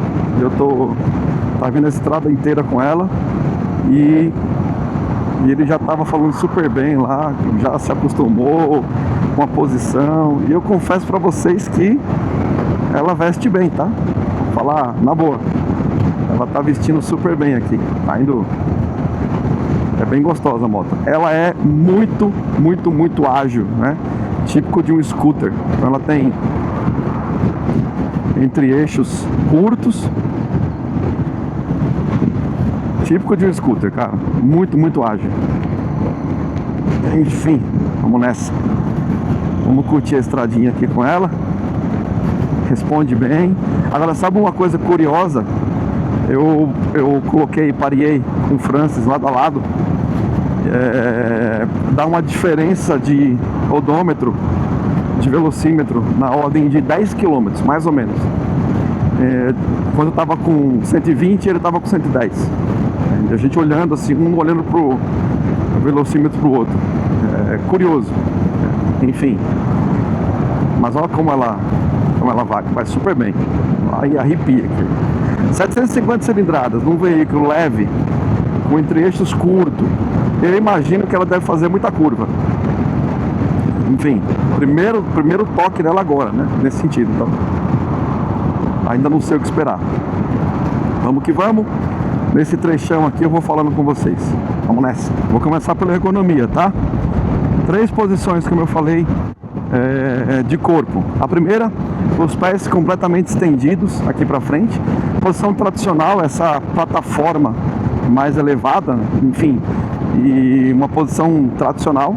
Tá vindo a estrada inteira com ela e ele já estava falando super bem lá, já se acostumou com a posição. E eu confesso para vocês que ela veste bem, tá? Vou falar na boa. Ela tá vestindo super bem aqui, tá indo... É bem gostosa a moto. Ela é muito, muito, muito ágil, né? Típico de um scooter. Então ela tem entre eixos curtos. Típico de um scooter, cara. Muito, muito ágil. Enfim, vamos nessa. Vamos curtir a estradinha aqui com ela. Responde bem. Agora, sabe uma coisa curiosa? Eu pareei com o Francis lado a lado. Dá uma diferença de odômetro, de velocímetro, na ordem de 10 km, mais ou menos. Quando eu estava com 120, ele estava com 110. A gente olhando assim, um olhando pro velocímetro pro outro. Curioso. Enfim. Mas olha como ela vai super bem. Aí arrepia aqui. 750 cilindradas num veículo leve, com entre-eixos curto. Eu imagino que ela deve fazer muita curva. Enfim, primeiro toque dela agora, né? Nesse sentido, então. Ainda não sei o que esperar. Vamos que vamos. Nesse trechão aqui eu vou falando com vocês. Vamos nessa. Vou começar pela ergonomia, tá? 3 posições, como eu falei, de corpo. A primeira, os pés completamente estendidos aqui para frente. Posição tradicional, essa plataforma mais elevada, enfim, e uma posição tradicional.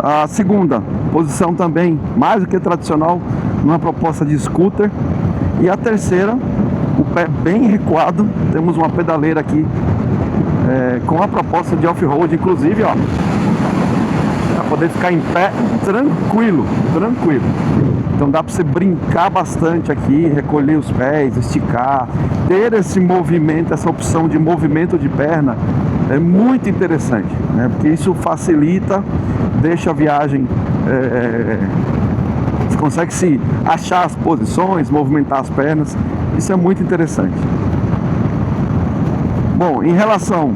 A segunda posição também mais do que tradicional, numa proposta de scooter. E a terceira, o pé bem recuado. Temos uma pedaleira aqui com a proposta de off-road, inclusive, ó, para poder ficar em pé tranquilo. Então dá para você brincar bastante aqui, recolher os pés, esticar, ter esse movimento, essa opção de movimento de perna é muito interessante, né? Porque isso facilita, deixa a viagem, você consegue se achar as posições, movimentar as pernas, isso é muito interessante. Bom, em relação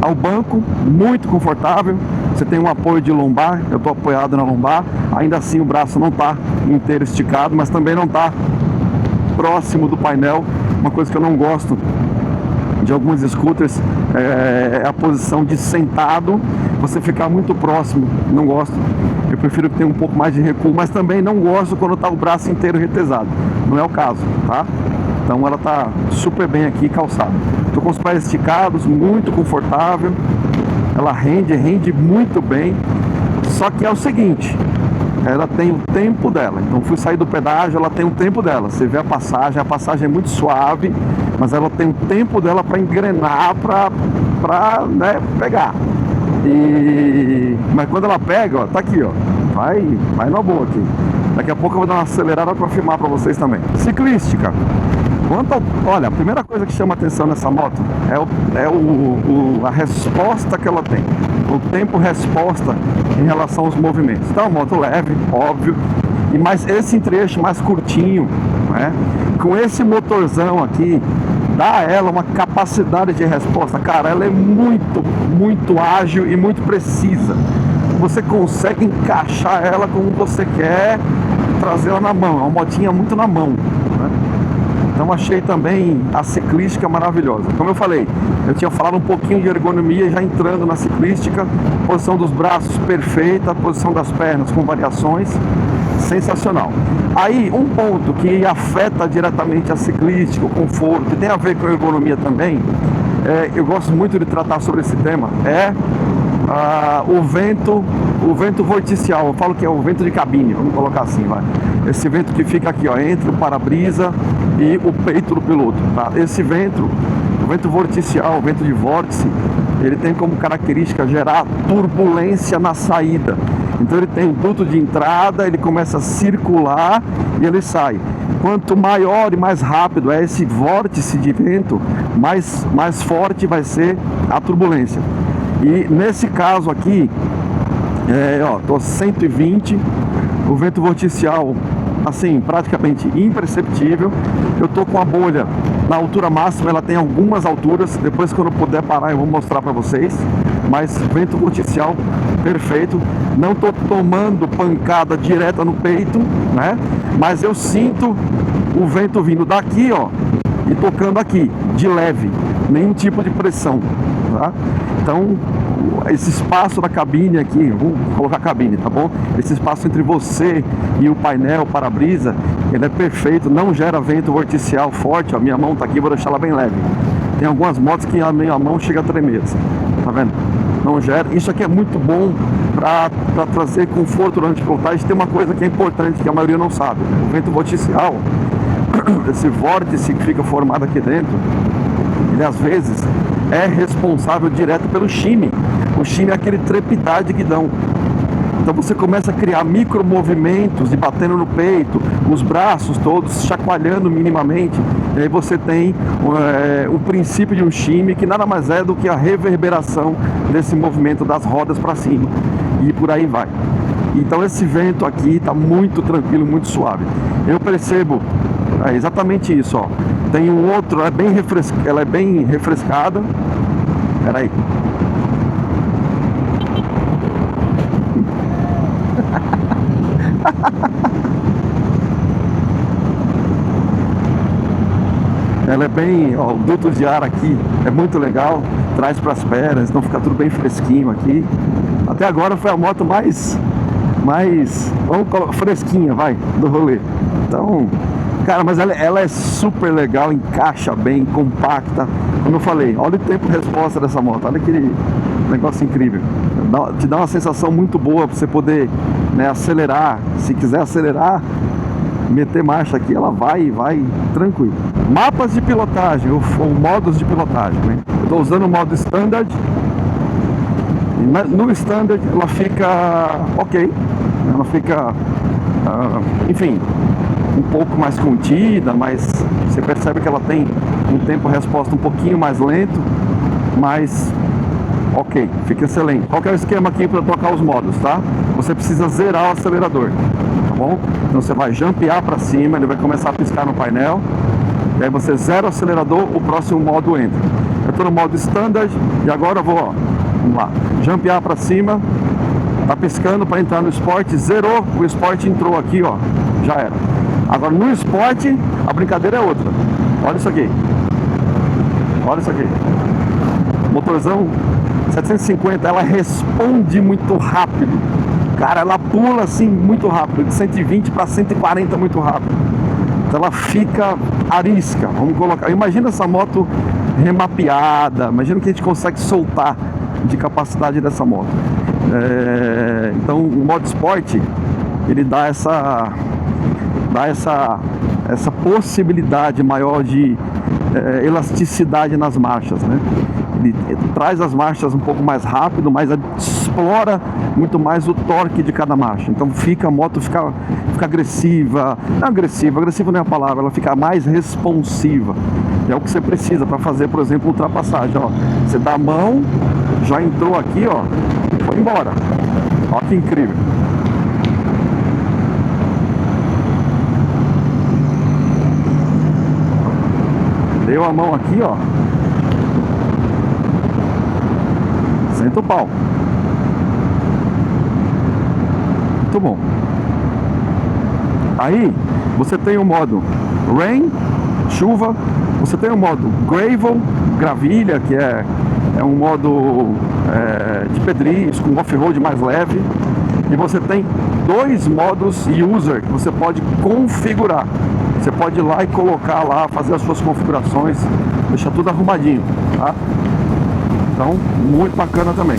ao banco, muito confortável. Você tem um apoio de lombar, eu estou apoiado na lombar. Ainda assim o braço não está inteiro esticado, mas também não está próximo do painel. Uma coisa que eu não gosto de alguns scooters é a posição de sentado, você ficar muito próximo. Não gosto. Eu prefiro que tenha um pouco mais de recuo, mas também não gosto quando está o braço inteiro retesado. Não é o caso, tá? Então ela está super bem aqui calçada. Estou com os pés esticados, muito confortável. Ela rende muito bem. Só que é o seguinte, ela tem o tempo dela. Então fui sair do pedágio, ela tem o tempo dela. Você vê a passagem é muito suave, mas ela tem o tempo dela para engrenar, para né, pegar. Mas quando ela pega, ó, tá aqui, ó, vai na boa aqui. Daqui a pouco eu vou dar uma acelerada para filmar para vocês também. Ciclística. Olha, a primeira coisa que chama atenção nessa moto é a resposta que ela tem, o tempo-resposta em relação aos movimentos. Então, moto leve, óbvio, e mais esse trecho mais curtinho, né? Com esse motorzão aqui, dá a ela uma capacidade de resposta. Cara, ela é muito, muito ágil e muito precisa. Você consegue encaixar ela como você quer, trazer ela na mão. É uma motinha muito na mão, né? Então achei também a ciclística maravilhosa. Como eu falei, eu tinha falado um pouquinho de ergonomia já entrando na ciclística, posição dos braços perfeita, posição das pernas com variações, sensacional. Aí um ponto que afeta diretamente a ciclística, o conforto, que tem a ver com a ergonomia também, eu gosto muito de tratar sobre esse tema, o vento vorticial. Eu falo que é o vento de cabine, vamos colocar assim, vai. Esse vento que fica aqui, ó, entre o para-brisa e o peito do piloto, tá? Esse vento, o vento vorticial, o vento de vórtice, ele tem como característica gerar turbulência na saída. Então ele tem um duto de entrada, ele começa a circular e ele sai. Quanto maior e mais rápido é esse vórtice de vento, mais forte vai ser a turbulência. E nesse caso aqui, tô 120, o vento vorticial, assim, praticamente imperceptível. Eu tô com a bolha na altura máxima, ela tem algumas alturas, depois quando eu puder parar eu vou mostrar para vocês, mas vento vorticial perfeito. Não tô tomando pancada direta no peito, né? Mas eu sinto o vento vindo daqui, ó, e tocando aqui, de leve, nenhum tipo de pressão, tá? Então, esse espaço da cabine aqui, vou colocar cabine, tá bom? Esse espaço entre você e o painel, para-brisa, ele é perfeito, não gera vento vorticial forte, ó, minha mão tá aqui, vou deixar ela bem leve. Tem algumas motos que a minha mão chega a tremer, assim, tá vendo? Não gera. Isso aqui é muito bom para trazer conforto durante a pilotagem. Tem uma coisa que é importante, que a maioria não sabe. O vento vorticial, esse vórtice que fica formado aqui dentro, ele às vezes é responsável direto pelo shimmy. O shimmy é aquele trepidar de guidão. Então você começa a criar micro movimentos e batendo no peito, os braços todos chacoalhando minimamente, e aí você tem o princípio de um shimmy, que nada mais é do que a reverberação desse movimento das rodas para cima, e por aí vai. Então esse vento aqui está muito tranquilo, muito suave. Eu percebo exatamente isso, ó. Tem um outro, ela é bem refrescada. Espera aí. Ela é bem, ó, o duto de ar aqui é muito legal, traz para as pernas, então fica tudo bem fresquinho aqui. Até agora foi a moto mais vamos colocar, fresquinha, vai, do rolê. Então, cara, mas ela é super legal, encaixa bem, compacta. Como eu falei, olha o tempo de resposta dessa moto, olha que negócio incrível. Te dá uma sensação muito boa para você poder, né, acelerar. Se quiser acelerar, meter marcha aqui, ela vai tranquilo. Mapas de pilotagem, ou modos de pilotagem, né? Eu estou usando o modo Standard. No Standard ela fica ok, ela fica, enfim, um pouco mais contida, mas você percebe que ela tem um tempo de resposta um pouquinho mais lento, mas ok, fica excelente. Qual que é o esquema aqui para trocar os modos, tá? Você precisa zerar o acelerador, tá bom? Então você vai jumpear para cima, ele vai começar a piscar no painel, e aí você zera o acelerador, o próximo modo entra. Eu estou no modo Standard e agora eu vou, ó, vamos lá, jumpear para cima, tá piscando para entrar no Sport, zerou, o Sport entrou aqui, ó, já era. Agora no Sport a brincadeira é outra. Olha isso aqui. Olha isso aqui. Motorzão 750, ela responde muito rápido. Cara, ela pula assim muito rápido, de 120 para 140 muito rápido. Então ela fica arisca, vamos colocar. Imagina essa moto remapeada, imagina o que a gente consegue soltar de capacidade dessa moto. Então o modo Sport, ele dá essa possibilidade maior de elasticidade nas marchas, né? Ele traz as marchas um pouco mais rápido, mas explora muito mais o torque de cada marcha. Então a moto fica agressiva. Não agressiva não é a palavra, ela fica mais responsiva. É o que você precisa para fazer, por exemplo, ultrapassagem. Ó, você dá a mão, já entrou aqui, ó, foi embora. Olha que incrível. Deu a mão aqui, ó. Senta o pau. Muito bom. Aí você tem o modo Rain, chuva. Você tem o modo gravel, gravilha, que é um modo de pedris, com off-road mais leve. E você tem 2 modos user que você pode configurar. Você pode ir lá e colocar lá, fazer as suas configurações, deixar tudo arrumadinho, tá? Então, muito bacana também.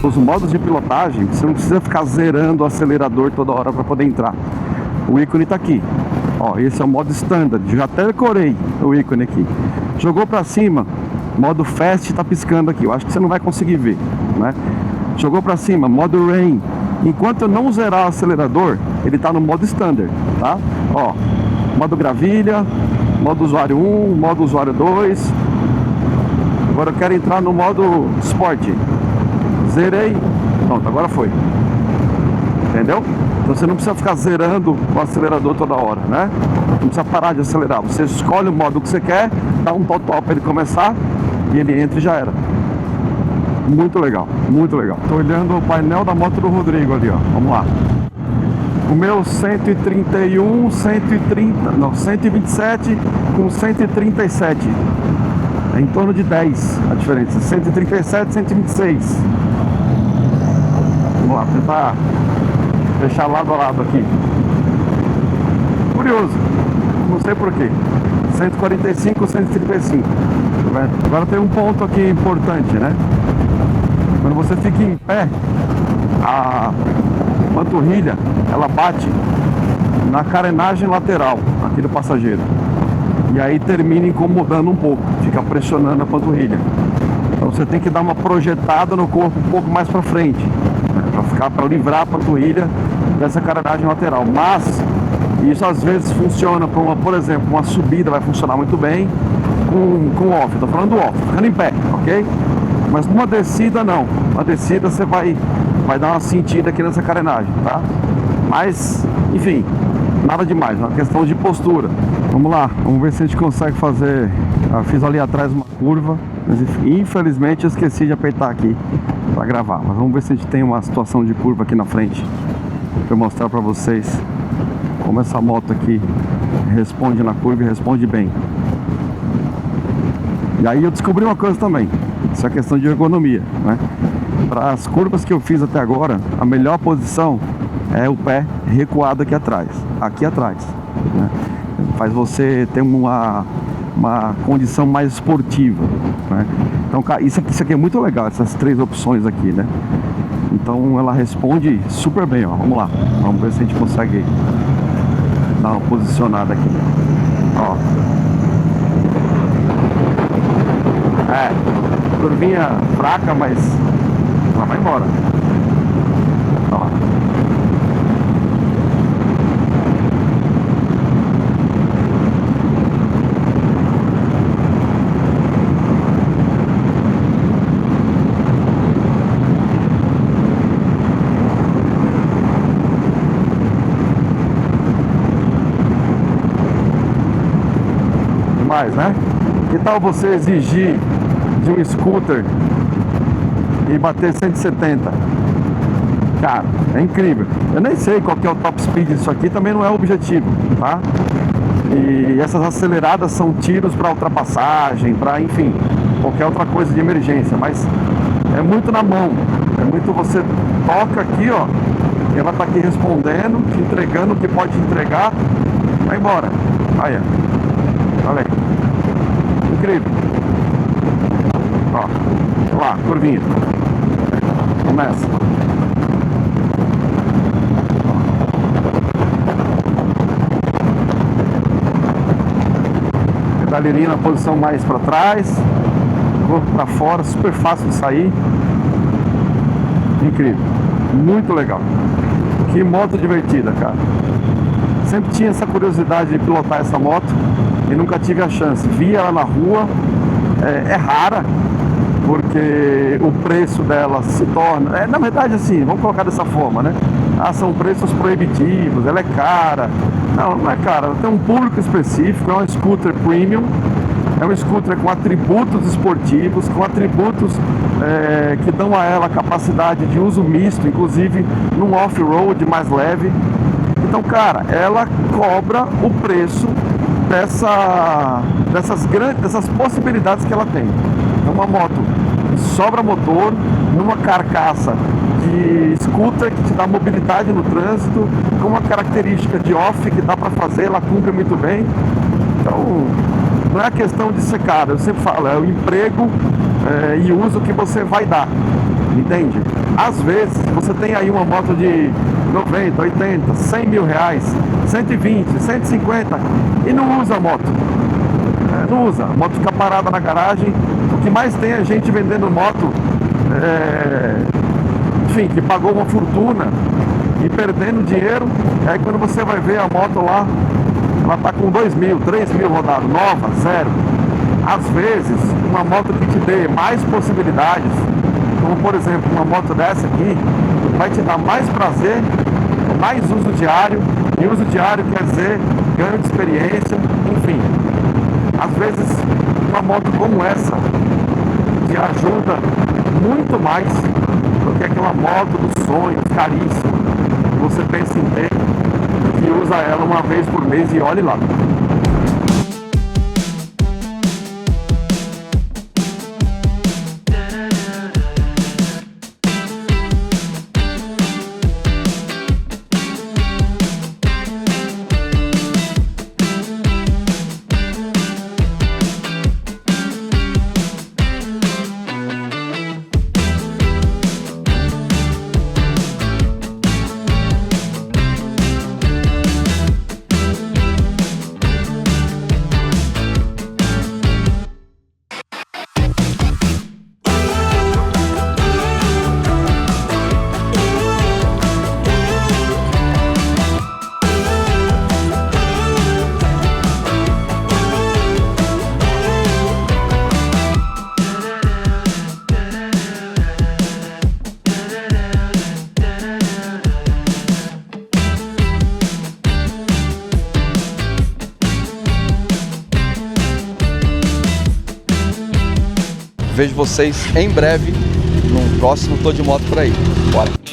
Os modos de pilotagem, você não precisa ficar zerando o acelerador toda hora para poder entrar. O ícone está aqui. Ó, esse é o modo standard. Já até decorei o ícone aqui. Jogou para cima, modo fast está piscando aqui. Eu acho que você não vai conseguir ver, né? Jogou para cima, modo rain. Enquanto eu não zerar o acelerador, ele está no modo standard, tá? Ó, modo gravilha, modo usuário 1, modo usuário 2. Agora eu quero entrar no modo sport. Zerei, pronto, agora foi. Entendeu? Então você não precisa ficar zerando o acelerador toda hora, né? Não precisa parar de acelerar. Você escolhe o modo que você quer, dá um total para ele começar e ele entra e já era. Muito legal, muito legal. Tô olhando o painel da moto do Rodrigo ali, ó. Vamos lá. O meu 131, 130, não, 127 com 137. É em torno de 10 a diferença. 137, 126. Vamos lá, tentar deixar lado a lado aqui. Curioso, não sei porquê. 145, 135. Agora tem um ponto aqui importante, né? Quando você fica em pé, a panturrilha, ela bate na carenagem lateral aqui do passageiro. E aí termina incomodando um pouco, fica pressionando a panturrilha. Então você tem que dar uma projetada no corpo um pouco mais para frente, né, para livrar a panturrilha dessa carenagem lateral. Mas isso às vezes funciona para uma, por exemplo, uma subida vai funcionar muito bem com off. Estou falando do off, ficando em pé, ok? Mas numa descida não. Uma descida você vai dar uma sentida aqui nessa carenagem, tá? Mas, enfim, nada demais, é uma questão de postura. Vamos lá, vamos ver se a gente consegue fazer. Fiz ali atrás uma curva, mas infelizmente eu esqueci de apertar aqui para gravar. Mas vamos ver se a gente tem uma situação de curva aqui na frente para eu mostrar para vocês como essa moto aqui responde na curva e responde bem. E aí eu descobri uma coisa também, isso é questão de ergonomia, né? Para as curvas que eu fiz até agora, a melhor posição é o pé recuado aqui atrás, né? Faz você ter uma condição mais esportiva, né? Então isso aqui é muito legal, essas 3 opções aqui, né? Então ela responde super bem, ó. Vamos lá, vamos ver se a gente consegue dar uma posicionada aqui, ó. Curvinha fraca, mas ela vai embora, ó. Demais, né? Que tal você exigir de um scooter e bater 170? Cara, é incrível. Eu nem sei qual que é o top speed disso aqui, também não é o objetivo, tá? E essas aceleradas são tiros para ultrapassagem, para, enfim, qualquer outra coisa de emergência, mas é muito na mão, é muito, você toca aqui, ó, e ela tá aqui respondendo, te entregando o que pode te entregar, vai embora. Aí, ó. Olha aí. Incrível. Ó, lá, curvinha. Começa. Pedaleria na posição mais para trás, corpo para fora, super fácil de sair. Incrível. Muito legal. Que moto divertida, cara. Sempre tinha essa curiosidade de pilotar essa moto e nunca tive a chance. Vi ela na rua, é rara, porque o preço dela se torna... na verdade, assim, vamos colocar dessa forma, né? São preços proibitivos, ela é cara. Não é cara, ela tem um público específico, é uma scooter premium, é um scooter com atributos esportivos, com atributos que dão a ela a capacidade de uso misto, inclusive num off-road mais leve. Então, cara, ela cobra o preço dessas possibilidades que ela tem. É uma moto que sobra motor, numa carcaça de scooter que te dá mobilidade no trânsito, com uma característica de off que dá para fazer, ela cumpre muito bem. Então, não é a questão de ser cara, eu sempre falo, é o emprego e uso que você vai dar, entende? Às vezes, você tem aí uma moto de 90, 80, 100 mil reais, 120, 150 e não usa a moto. Não usa, a moto fica parada na garagem. O que mais tem é gente vendendo moto, enfim, que pagou uma fortuna e perdendo dinheiro. Aí quando você vai ver a moto lá, ela tá com 2 mil, 3 mil rodado, nova, zero. Às vezes, uma moto que te dê mais possibilidades, como por exemplo uma moto dessa aqui, vai te dar mais prazer, mais uso diário, e uso diário quer dizer ganho de experiência, enfim. Às vezes, uma moto como essa te ajuda muito mais do que aquela moto dos sonhos, caríssima, que você pensa em ter, que usa ela uma vez por mês e olhe lá. Vejo vocês em breve num próximo Tô de Moto por aí. Bora!